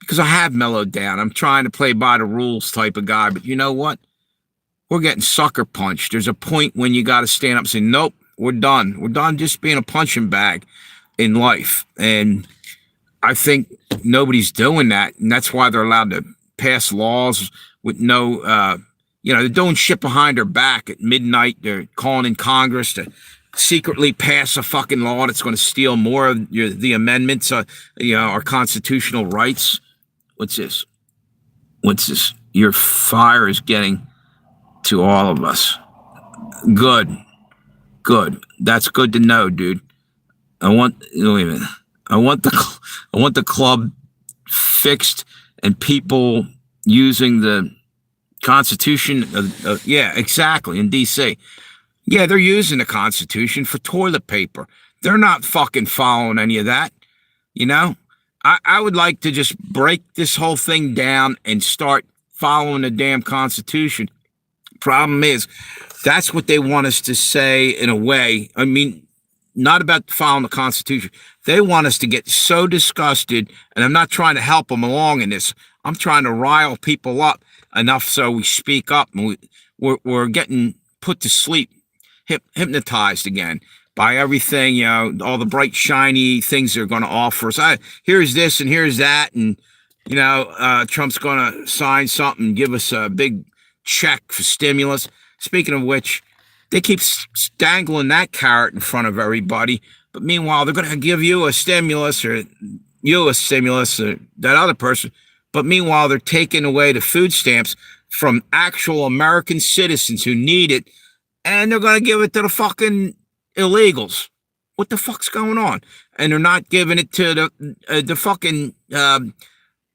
because I have mellowed down. I'm trying to play by the rules type of guy, but you know what? We're getting sucker punched. There's a point when you got to stand up and say, nope, we're done. We're done just being a punching bag in life. And I think nobody's doing that, and that's why they're allowed to pass laws with no, they're doing shit behind their back at midnight. They're calling in Congress to secretly pass a fucking law that's going to steal more of the amendments, our constitutional rights. What's this? Your fire is getting to all of us. Good. That's good to know, dude. I want the club fixed and people using the Constitution. Yeah, exactly. In DC. Yeah, they're using the Constitution for toilet paper. They're not fucking following any of that. I would like to just break this whole thing down and start following the damn Constitution. Problem is, that's what they want us to say in a way. I mean, not about following the Constitution. They want us to get so disgusted, and I'm not trying to help them along in this. I'm trying to rile people up enough so we speak up, and we're getting put to sleep, hypnotized again buy everything, you know, all the bright, shiny things they're going to offer us. Here's this and here's that. And, you know, Trump's going to sign something and give us a big check for stimulus. Speaking of which, they keep dangling that carrot in front of everybody. But meanwhile, they're going to give you a stimulus or that other person. But meanwhile, they're taking away the food stamps from actual American citizens who need it. And they're going to give it to the fucking illegals. What the fuck's going on? And they're not giving it to the fucking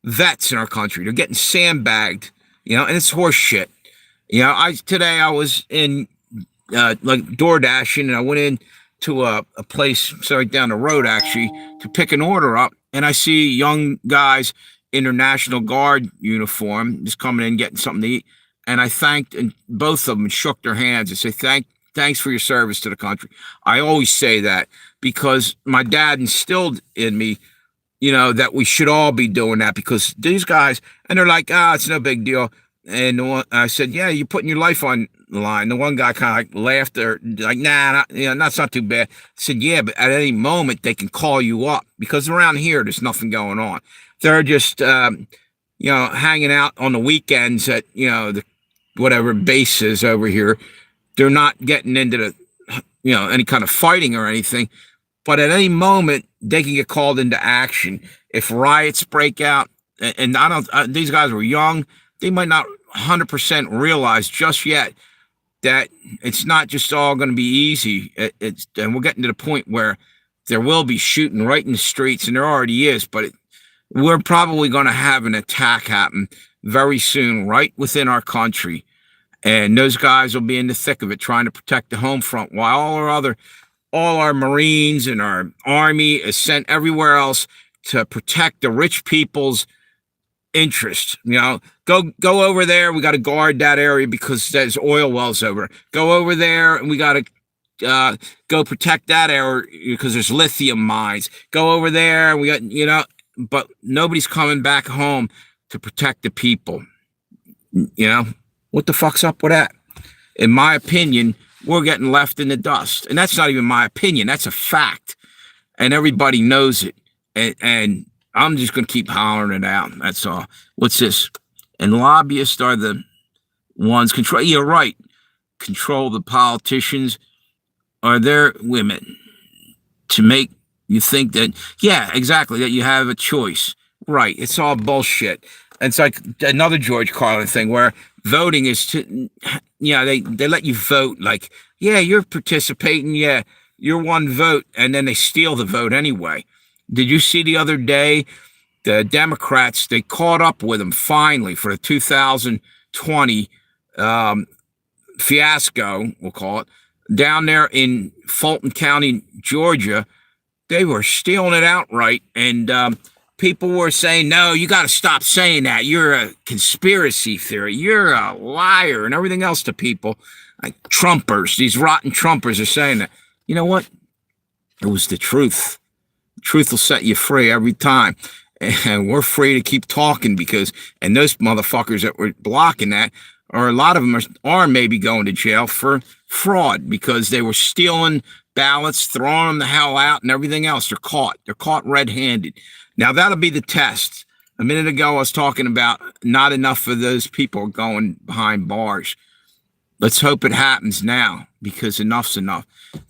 vets in our country. They're getting sandbagged, you know, and it's horse shit. You know, today I was in like DoorDashing, and I went in to a place right down the road actually to pick an order up, and I see young guys in their National Guard uniform just coming in getting something to eat, and I thanked and both of them and shook their hands and say thanks for your service to the country. I always say that because my dad instilled in me, you know, that we should all be doing that, because these guys, and they're like, it's no big deal. And I said, yeah, you're putting your life on the line. The one guy kind of like laughed, or like, nah, that's not too bad. I said, yeah, but at any moment they can call you up, because around here there's nothing going on. They're just, you know, hanging out on the weekends at, you know, the whatever bases over here. They're not getting into the, you know, any kind of fighting or anything. But at any moment they can get called into action if riots break out. And I don't. These guys were young. They might not 100% realize just yet that it's not just all going to be easy. And we're getting to the point where there will be shooting right in the streets, and there already is, but we're probably going to have an attack happen very soon right within our country. And those guys will be in the thick of it trying to protect the home front, while all our Marines and our Army is sent everywhere else to protect the rich people's interest. You know, go over there. We got to guard that area because there's oil wells over. Go over there, and we got to go protect that area because there's lithium mines. Go over there. We got, you know, but nobody's coming back home to protect the people. You know, what the fuck's up with that? In my opinion, we're getting left in the dust, and that's not even my opinion. That's a fact, and everybody knows it. And I'm just going to keep hollering it out. That's all. What's this? And lobbyists are the ones control. You're right. Control the politicians. Are there women to make you think that, yeah, exactly, that you have a choice? Right. It's all bullshit. And it's like another George Carlin thing where voting is to, yeah, they let you vote. Like, yeah, you're participating. Yeah, you're one vote. And then they steal the vote anyway. Did you see the other day, the Democrats, they caught up with them finally for the 2020 fiasco, we'll call it, down there in Fulton County, Georgia. They were stealing it outright, and people were saying, no, you got to stop saying that. You're a conspiracy theory. You're a liar, and everything else to people. Like Trumpers, these rotten Trumpers are saying that. You know what? It was the truth. Truth will set you free every time. And we're free to keep talking because, and those motherfuckers that were blocking that, or a lot of them are maybe going to jail for fraud because they were stealing ballots, throwing them the hell out and everything else. They're caught red-handed. Now that'll be the test. A minute ago I was talking about not enough of those people going behind bars. Let's hope it happens now, because enough's enough.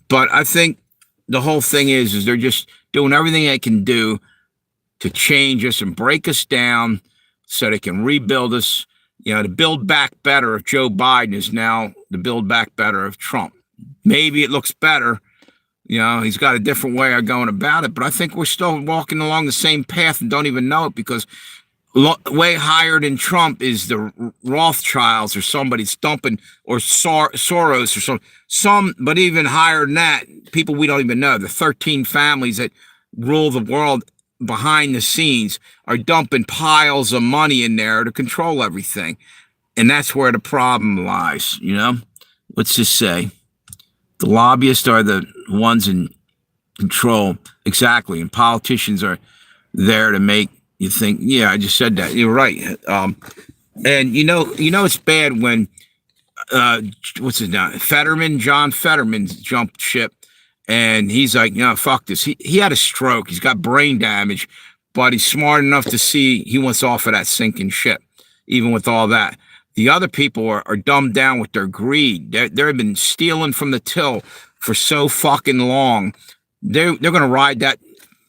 But I think the whole thing is they're just doing everything they can do to change us and break us down so they can rebuild us, you know, to build back better of Joe Biden is now the build back better of Trump. Maybe it looks better. You know, he's got a different way of going about it, but I think we're still walking along the same path and don't even know it, because way higher than Trump is the Rothschilds or somebody's dumping, or Soros or some, but even higher than that, people we don't even know. The 13 families that rule the world behind the scenes are dumping piles of money in there to control everything. And that's where the problem lies, you know? Let's just say the lobbyists are the ones in control. Exactly. And politicians are there to make you think, yeah, I just said that. You're right. And you know, it's bad when, what's his name? John Fetterman jumped ship And he's like, fuck this. He had a stroke. He's got brain damage, but he's smart enough to see he wants off of that sinking ship, even with all that. The other people are dumbed down with their greed. They've been stealing from the till for so fucking long. They're going to ride that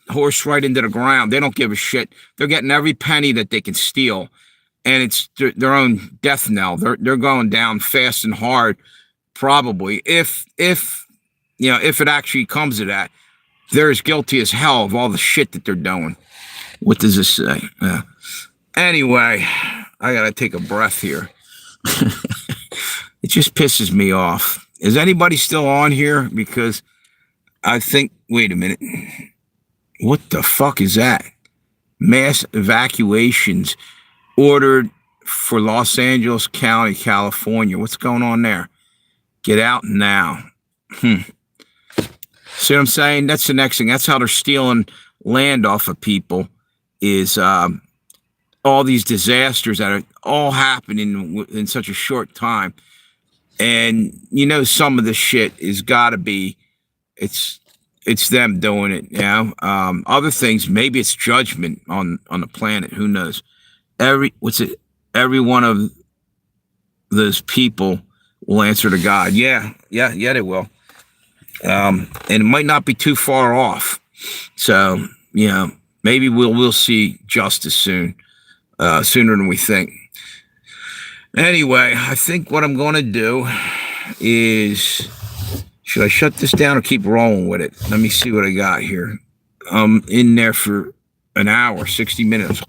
horse right into the ground. They don't give a shit. They're getting every penny that they can steal, and it's their own death knell. They're going down fast and hard, probably. If it actually comes to that, they're as guilty as hell of all the shit that they're doing. What does this say? Anyway, I gotta take a breath here. It just pisses me off. Is anybody still on here? Because I think, wait a minute. What the fuck is that? Mass evacuations ordered for Los Angeles County, California. What's going on there? Get out now. See what I'm saying? That's the next thing. That's how they're stealing land off of people, is all these disasters that are all happening in such a short time. And some of the shit is got to be, it's them doing it. Other things, maybe it's judgment on the planet. Who knows? Every one of those people will answer to God. Yeah, they will. And it might not be too far off. So, maybe we'll see justice soon, sooner than we think. Anyway, I think what I'm going to do is, should I shut this down or keep rolling with it? Let me see what I got here. I'm in there for an hour, 60 minutes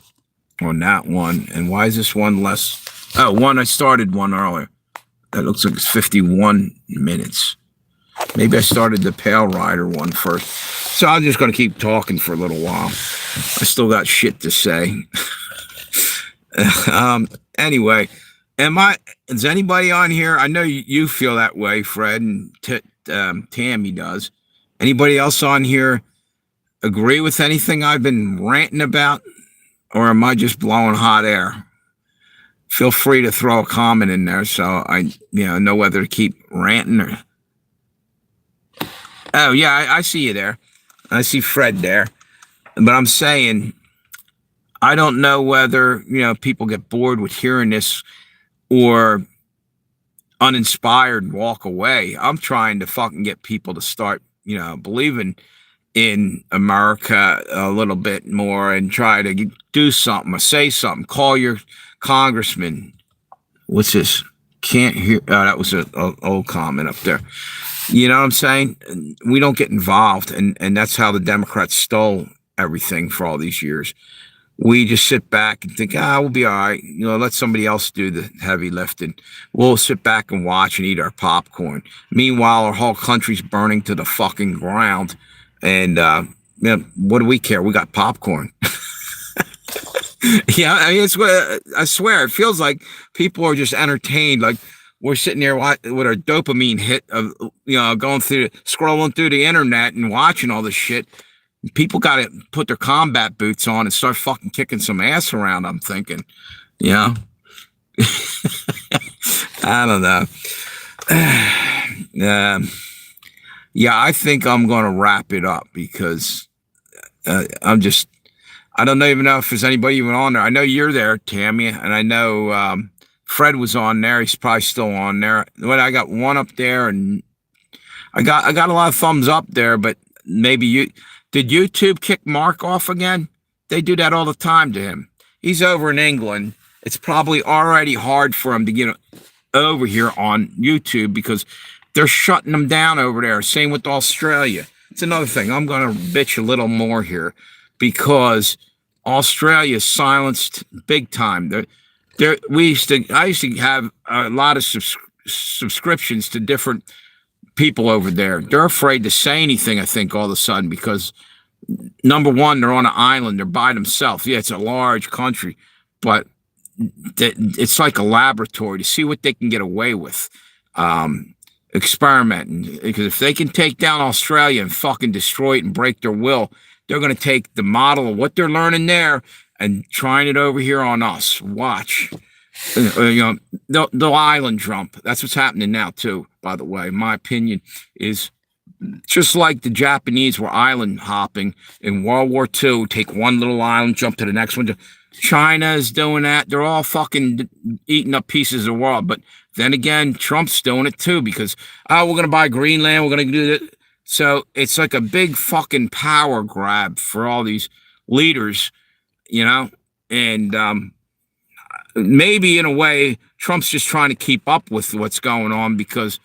on that one. And why is this one less? Oh, I started one earlier. That looks like it's 51 minutes. Maybe I started the Pale Rider one first. So I'm just going to keep talking for a little while. I still got shit to say. Anyway, is anybody on here? I know you feel that way, Fred, and Tammy does. Anybody else on here agree with anything I've been ranting about? Or am I just blowing hot air? Feel free to throw a comment in there so I know whether to keep ranting or... Oh, yeah, I see you there. I see Fred there. But I'm saying, I don't know whether, people get bored with hearing this or uninspired and walk away. I'm trying to fucking get people to start, believing in America a little bit more and try to do something or say something. Call your congressman. What's this? Can't hear. Oh, that was an old comment up there. You know what I'm saying? We don't get involved, and that's how the Democrats stole everything for all these years. We just sit back and think, we'll be all right. Let somebody else do the heavy lifting. We'll sit back and watch and eat our popcorn. Meanwhile, our whole country's burning to the fucking ground. And, what do we care? We got popcorn. Yeah, I swear, it feels like people are just entertained. Like, we're sitting there with our dopamine hit of, scrolling through the internet and watching all this shit. People got to put their combat boots on and start fucking kicking some ass around, I'm thinking. I don't know. Yeah, I think I'm going to wrap it up because I don't even know if there's anybody even on there. I know you're there, Tammy, and I know Fred was on there. He's probably still on there. But I got one up there, and I got a lot of thumbs up there, but maybe did YouTube kick Mark off again? They do that all the time to him. He's over in England. It's probably already hard for him to get over here on YouTube because they're shutting them down over there. Same with Australia. It's another thing. I'm going to bitch a little more here because Australia's silenced big time. I used to have a lot of subscriptions to different people over there. They're afraid to say anything, I think, all of a sudden, because number one, they're on an island. They're by themselves. Yeah, it's a large country, but it's like a laboratory to see what they can get away with. Experimenting, because if they can take down Australia and fucking destroy it and break their will, they're going to take the model of what they're learning there and trying it over here on us. Watch. The island jump. That's what's happening now too, by the way. My opinion is Just like the Japanese were island hopping in World War II, take one little island, jump to the next one. China is doing that. They're all fucking eating up pieces of the world. But then again, Trump's doing it too because, oh, we're going to buy Greenland. We're going to do that. So it's like a big fucking power grab for all these leaders, you know? And maybe in a way, Trump's just trying to keep up with what's going on because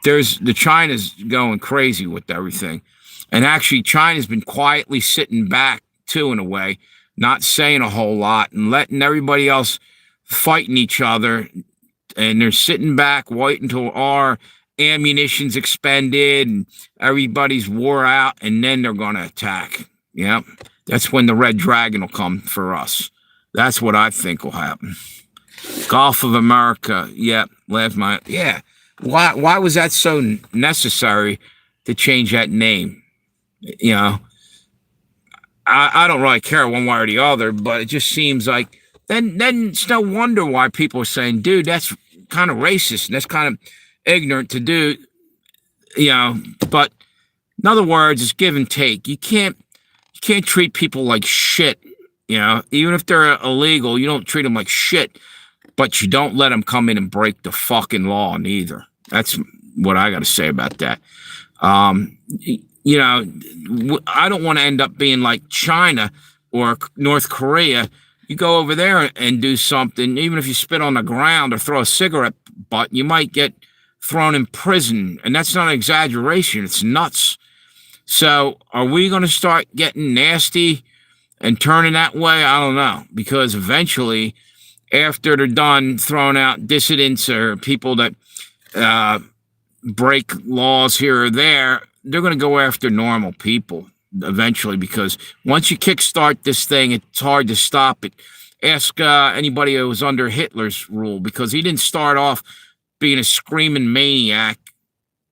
the China's going crazy with everything. And actually, China's been quietly sitting back too, in a way, not saying a whole lot and letting everybody else fighting each other. And they're sitting back, waiting until our ammunition's expended and everybody's wore out, and then they're going to attack. Yeah, that's when the red dragon will come for us. That's what I think will happen. Gulf of America. Yeah, yeah. Why was that so necessary to change that name? You know, I don't really care one way or the other, but it just seems like then it's no wonder why people are saying, dude, that's kind of racist and that's kind of ignorant to do, you know. But in other words, it's give and take. You can't treat people like shit, you know. Even if they're illegal, you don't treat them like shit, but you don't let them come in and break the fucking law neither. That's what I got to say about that. You know, I don't want to end up being like China or North Korea. You go over there and do something, even if you spit on the ground or throw a cigarette butt, you might get thrown in prison. And that's not an exaggeration. It's nuts. So are we going to start getting nasty and turning that way? I don't know. Because eventually, after they're done throwing out dissidents or people that break laws here or there, they're going to go after normal people eventually, because once you kickstart this thing, it's hard to stop it. Ask anybody who was under Hitler's rule, because he didn't start off being a screaming maniac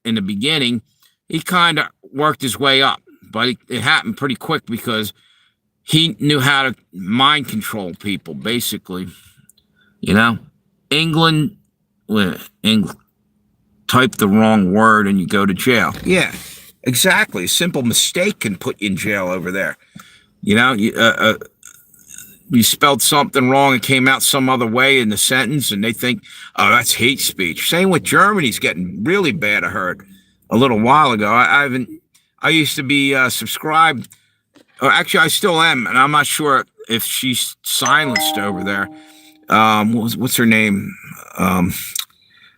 in the beginning. He kind of worked his way up, but it happened pretty quick because he knew how to mind control people, basically. You know, England, type the wrong word and you go to jail. Yeah, exactly. A simple mistake can put you in jail over there. You know, you spelled something wrong and came out some other way in the sentence, and they think, oh, that's hate speech. Same with Germany's getting really bad. I heard a little while ago. I used to be subscribed, or actually I still am, and I'm not sure if she's silenced over there. What's her name?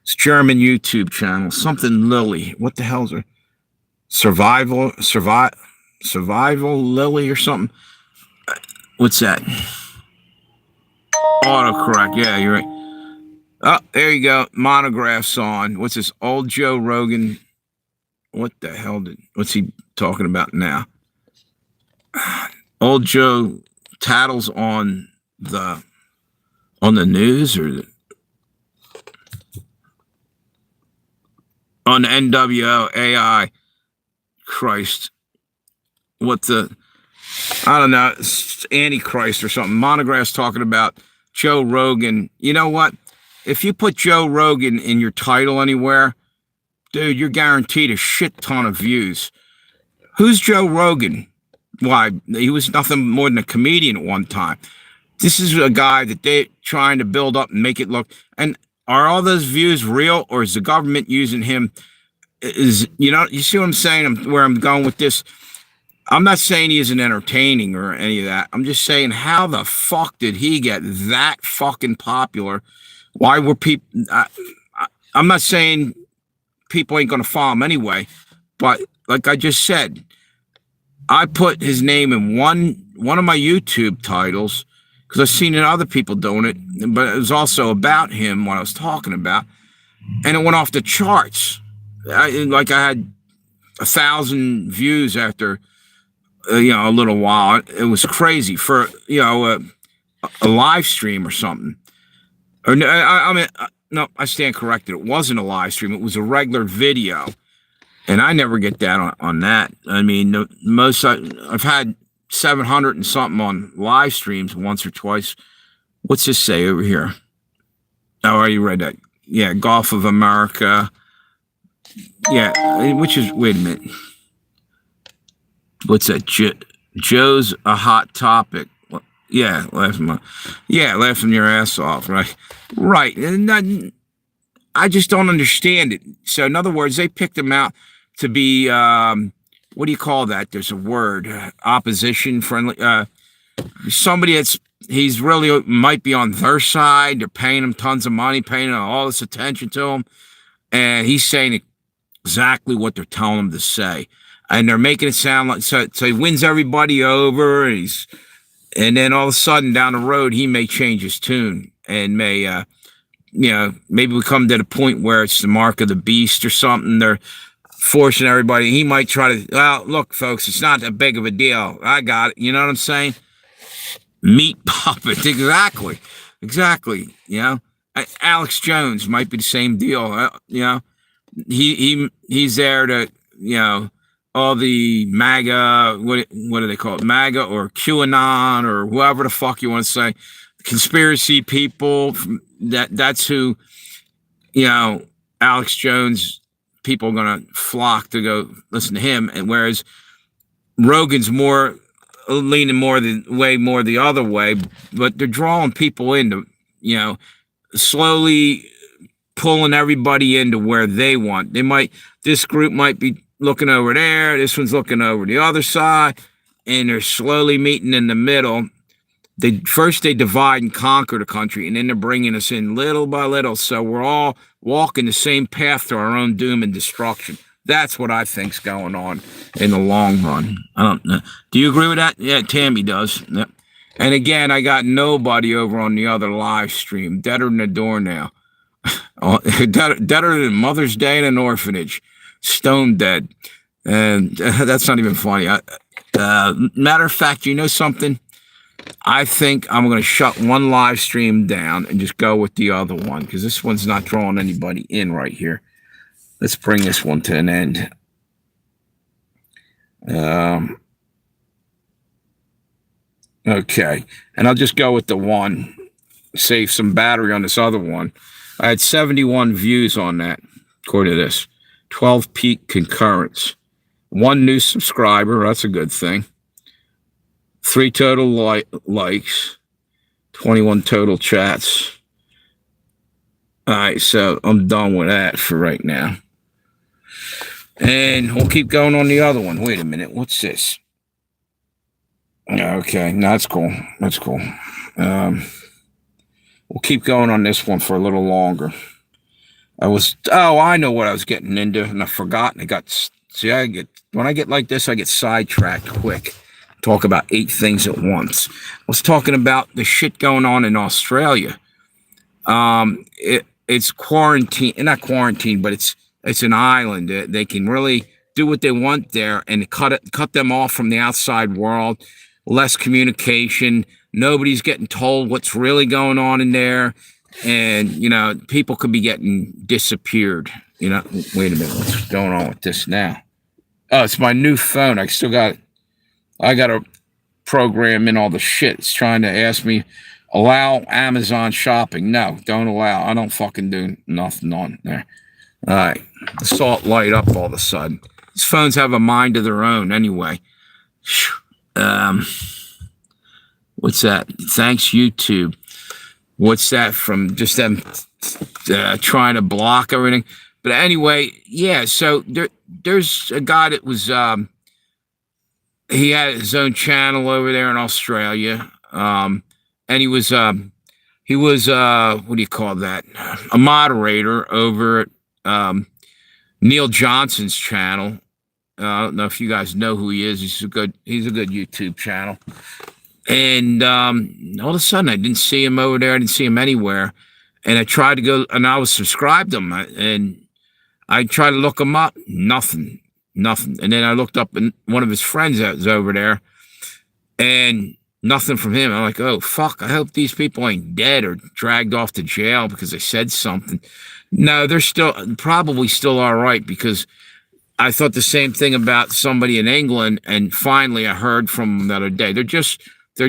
It's German YouTube channel, something Lily. What the hell's her? Survival Lily or something. What's that? Autocorrect. Yeah, you're right. Oh, there you go. Monographs on. What's this? Old Joe Rogan. What the hell what's he talking about now? Old Joe tattles on the news or on the NWO AI. Christ. What the, I don't know, it's Antichrist or something. Monograph's talking about Joe Rogan. You know what? If you put Joe Rogan in your title anywhere, dude, you're guaranteed a shit ton of views. Who's Joe Rogan? Why, he was nothing more than a comedian at one time. This is a guy that they're trying to build up and make it look. And are all those views real, or is the government using him? You know, you see what I'm saying? Where I'm going with this? I'm not saying he isn't entertaining or any of that. I'm just saying, how the fuck did he get that fucking popular? Why were people? I'm not saying people ain't going to follow him anyway, but like I just said, I put his name in one of my YouTube titles because I've seen other people doing it, but it was also about him, what I was talking about, and it went off the charts. I had 1,000 views after a little while. It was crazy for a live stream or something. Or no, I stand corrected. It wasn't a live stream. It was a regular video, and I never get that on that. I mean, I've had 700 and something on live streams once or twice. What's this say over here? Oh, I already read that. Yeah, Gulf of America. Yeah, which is, wait a minute. What's that? Joe's a hot topic. Yeah, laughing your ass off, right? Right. And I just don't understand it. So, in other words, they picked him out to be, what do you call that? There's a word, opposition friendly. Somebody he's really might be on their side. They're paying him tons of money, paying all this attention to him. And he's saying exactly what they're telling him to say. And they're making it sound like, so he wins everybody over. And then all of a sudden down the road, he may change his tune and may, maybe we come to the point where it's the mark of the beast or something. They're forcing everybody. He might try to, well, look, folks, it's not that big of a deal. I got it. You know what I'm saying? Meat puppet. Exactly. Alex Jones might be the same deal. He's there to, all the MAGA, what do they call it? MAGA or QAnon or whoever the fuck you want to say, conspiracy people. That's who, Alex Jones, people are going to flock to go listen to him. And whereas Rogan's leaning way more the other way, but they're drawing people into, slowly pulling everybody into where they want. This group might be looking over there, this one's looking over the other side, and they're slowly meeting in the middle. First they divide and conquer the country, and then they're bringing us in little by little, so we're all walking the same path to our own doom and destruction. That's what I think's going on in the long run. I don't know. Do you agree with that? Yeah, Tammy does. Yeah. And again, I got nobody over on the other live stream. Deader than a doornail. Deader than Mother's Day in an orphanage. Stone dead. And that's not even funny. Matter of fact, you know something? I think I'm going to shut one live stream down and just go with the other one, because this one's not drawing anybody in right here. Let's bring this one to an end. Okay. And I'll just go with the one. Save some battery on this other one. I had 71 views on that, according to this. 12 peak concurrents. 1 new subscriber. That's a good thing. 3 total likes. 21 total chats. All right, so I'm done with that for right now. And we'll keep going on the other one. Wait a minute. What's this? Okay, no, that's cool. That's cool. We'll keep going on this one for a little longer. I know what I was getting into, and I've forgotten. When I get like this, I get sidetracked quick. Talk about 8 things at once. I was talking about the shit going on in Australia. It's quarantine, not quarantine, but it's an island. They can really do what they want there and cut them off from the outside world. Less communication. Nobody's getting told what's really going on in there. And, people could be getting disappeared. Wait a minute. What's going on with this now? Oh, it's my new phone. I got to program in all the shit. It's trying to ask me, allow Amazon shopping. No, don't allow. I don't fucking do nothing on there. All right. The salt light up all of a sudden. These phones have a mind of their own anyway. What's that? Thanks, YouTube. What's that from? Just them trying to block everything. But anyway, yeah, so there's a guy that was, he had his own channel over there in Australia. And he was, what do you call that? A moderator over at Neil Johnson's channel. I don't know if you guys know who he is. He's a good YouTube channel. And all of a sudden, I didn't see him over there. I didn't see him anywhere. And I tried to go, and I was subscribed to him. And I tried to look him up. Nothing. And then I looked up one of his friends that was over there. And nothing from him. I'm like, oh, fuck. I hope these people ain't dead or dragged off to jail because they said something. No, they're probably still all right, because I thought the same thing about somebody in England. And finally, I heard from them the other day. They're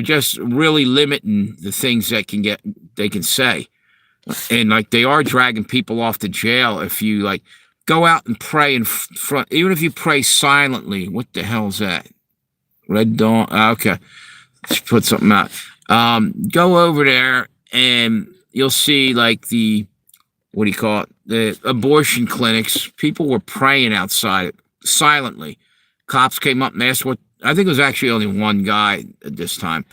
just really limiting the things they can say. And like, they are dragging people off to jail if you like go out and pray in front, even if you pray silently. What the hell's that? Red Dawn. Okay. Let's put something out. Go over there and you'll see like what do you call it? The abortion clinics. People were praying outside it silently. Cops came up and asked I think it was actually only one guy at this time.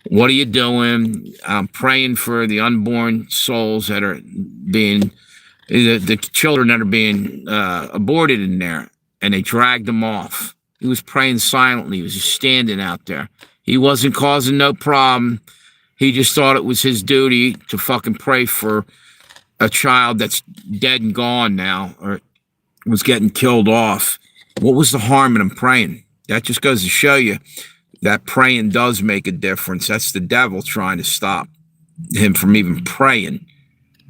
What are you doing? I'm praying for the unborn souls that are being, the children that are being aborted in there. And they dragged him off. He was praying silently. He was just standing out there. He wasn't causing no problem. He just thought it was his duty to fucking pray for a child that's dead and gone now, or was getting killed off. What was the harm in him praying? That just goes to show you that praying does make a difference. That's the devil trying to stop him from even praying.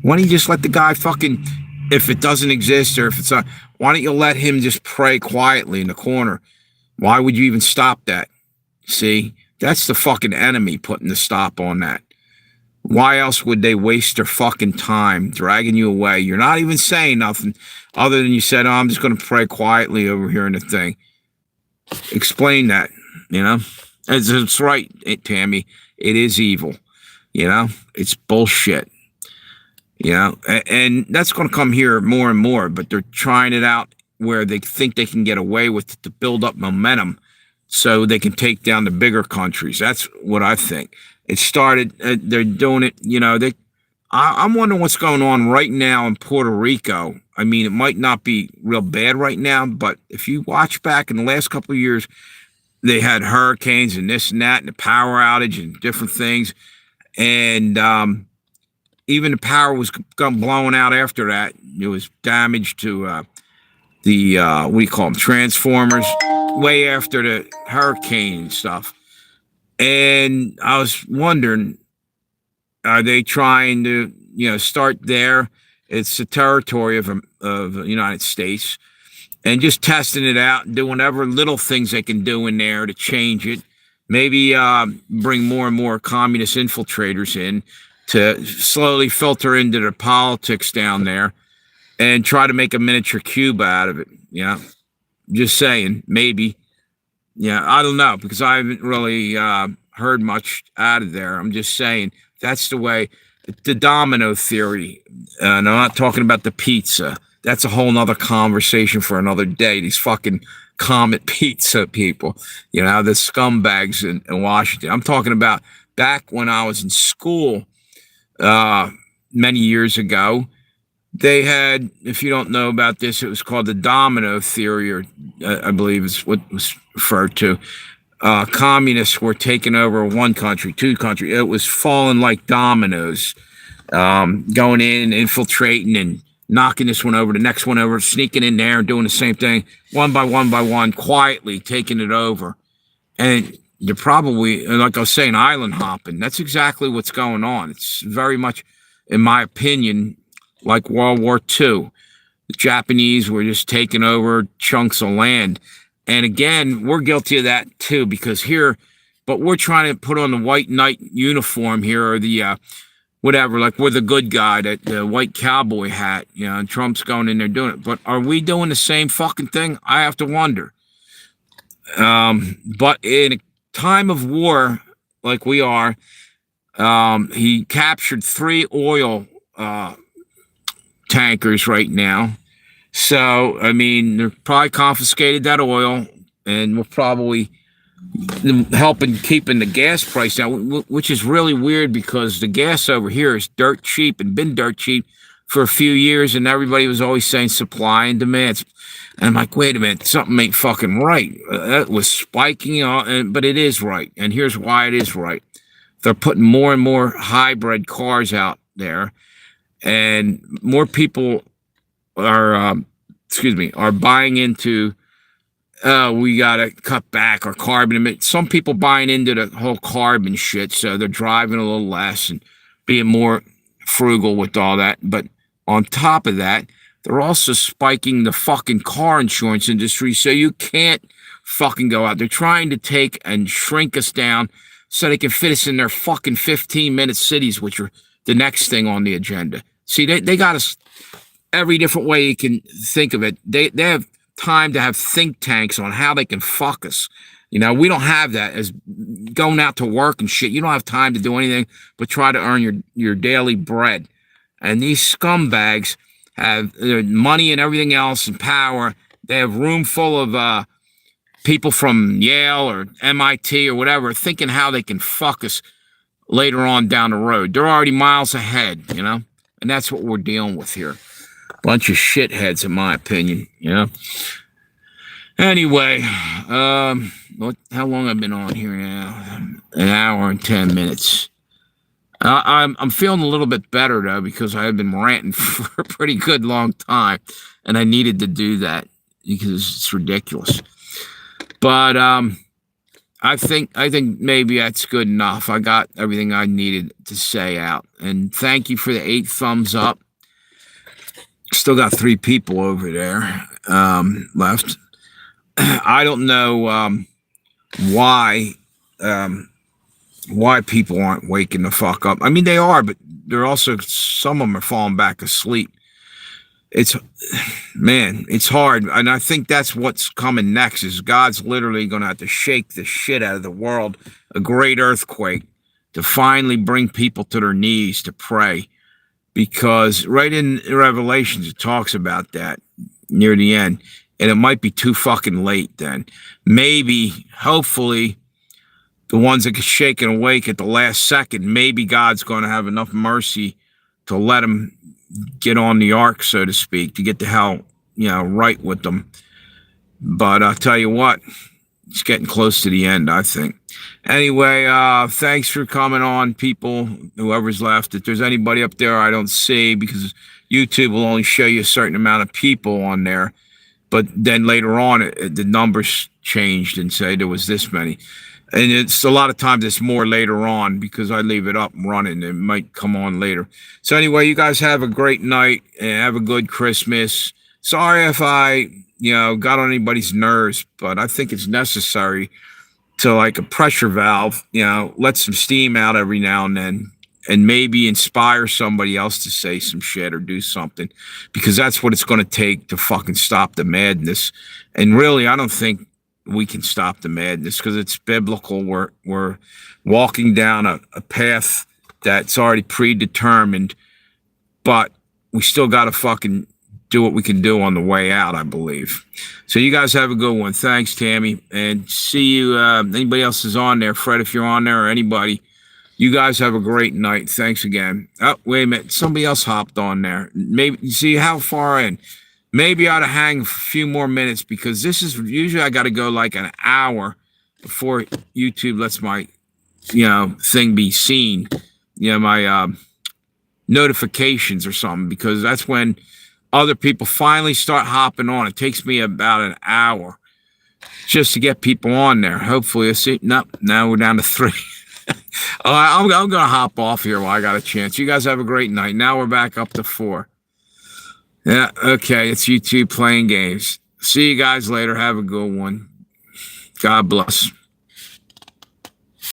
Why don't you just let the guy fucking, if it doesn't exist or if it's not, why don't you let him just pray quietly in the corner? Why would you even stop that? See, that's the fucking enemy putting the stop on that. Why else would they waste their fucking time dragging you away? You're not even saying nothing other than you said, oh, I'm just going to pray quietly over here in the thing. Explain that, you know? It's right, Tammy. It is evil, you know? It's bullshit, you know? And that's going to come here more and more, but they're trying it out where they think they can get away with it to build up momentum so they can take down the bigger countries. That's what I think. It started, they're doing it, you know, I'm wondering what's going on right now in Puerto Rico. I mean, it might not be real bad right now, but if you watch back in the last couple of years, they had hurricanes and this and that and the power outage and different things. And even the power was blowing out after that. It was damage to what do you call them, transformers, way after the hurricane and stuff. And I was wondering, are they trying to, you know, start there? It's the territory of the United States, and just testing it out and doing whatever little things they can do in there to change it. Maybe bring more and more communist infiltrators in to slowly filter into the politics down there and try to make a miniature Cuba out of it. You know, just saying, maybe. Yeah, I don't know, because I haven't really heard much out of there. I'm just saying that's the way. The domino theory, and I'm not talking about the pizza. That's a whole nother conversation for another day. These fucking Comet Pizza people, you know, the scumbags in Washington. I'm talking about back when I was in school many years ago. They had, if you don't know about this, it was called the domino theory, or I believe is what was referred to. Communists were taking over one country, two countries. It was falling like dominoes, going in, infiltrating, and knocking this one over, the next one over, sneaking in there and doing the same thing, one by one, quietly taking it over. And they're probably, like I was saying, island hopping. That's exactly what's going on. It's very much, in my opinion, like World War II. The Japanese were just taking over chunks of land. And again, we're guilty of that too, because here, but we're trying to put on the white knight uniform here, or the whatever, like we're the good guy, that the white cowboy hat, you know, and Trump's going in there doing it. But are we doing the same fucking thing? I have to wonder. But in a time of war like we are, he captured 3 oil tankers right now. So, I mean, they're probably confiscated that oil, and we're probably helping keeping the gas price down, which is really weird because the gas over here is dirt cheap and been dirt cheap for a few years, and everybody was always saying supply and demand. And I'm like, wait a minute, something ain't fucking right. That was spiking, but it is right, and here's why it is right. They're putting more and more hybrid cars out there, and more people are buying into, we got to cut back our carbon. Some people buying into the whole carbon shit, so they're driving a little less and being more frugal with all that. But on top of that, they're also spiking the fucking car insurance industry, so you can't fucking go out. They're trying to take and shrink us down so they can fit us in their fucking 15-minute cities, which are the next thing on the agenda. See, they got us. every different way you can think of it. They have time to have think tanks on how they can fuck us. You know, we don't have that as going out to work and shit. You don't have time to do anything but try to earn your daily bread. And these scumbags have money and everything else and power. They have room full of people from Yale or MIT or whatever thinking how they can fuck us later on down the road. They're already miles ahead, you know? And that's what we're dealing with here. Bunch of shitheads, in my opinion, you know? Anyway, how long I've been on here now? An hour and 10 minutes. I'm feeling a little bit better, though, because I have been ranting for a pretty good long time, and I needed to do that because it's ridiculous. But I think maybe that's good enough. I got everything I needed to say out. And thank you for the 8 thumbs up. Still got 3 people over there left. I don't know why people aren't waking the fuck up. I mean, they are, but they're also, some of them are falling back asleep. It's hard. And I think that's what's coming next is God's literally going to have to shake the shit out of the world, a great earthquake, to finally bring people to their knees to pray. Because right in Revelations, it talks about that near the end. And it might be too fucking late then. Maybe, hopefully, the ones that get shaken awake at the last second, maybe God's going to have enough mercy to let them get on the ark, so to speak, to get the hell, right with them. But I'll tell you what, it's getting close to the end, I think. Anyway, thanks for coming on, people, whoever's left. If there's anybody up there I don't see, because YouTube will only show you a certain amount of people on there. But then later on, the numbers changed and say there was this many. And it's a lot of times it's more later on because I leave it up running. It might come on later. So anyway, you guys have a great night and have a good Christmas. Sorry if I, got on anybody's nerves, but I think it's necessary to, like a pressure valve, let some steam out every now and then. And maybe inspire somebody else to say some shit or do something, because that's what it's going to take to fucking stop the madness. And really, I don't think we can stop the madness because it's biblical. We're walking down a path that's already predetermined, but we still got to fucking do what we can do on the way out, I believe. So you guys have a good one. Thanks, Tammy. And see you. Anybody else is on there, Fred, if you're on there, or anybody. You guys have a great night. Thanks again. Oh, wait a minute. Somebody else hopped on there. Maybe, see how far in. Maybe I ought to hang a few more minutes because this is, usually I got to go like an hour before YouTube lets my, thing be seen. My notifications or something, because that's when other people finally start hopping on. It takes me about an hour just to get people on there. Hopefully, I see. Nope, now we're down to 3. I'm going to hop off here while I got a chance. You guys have a great night. Now we're back up to 4. Yeah, okay. It's YouTube playing games. See you guys later. Have a good one. God bless.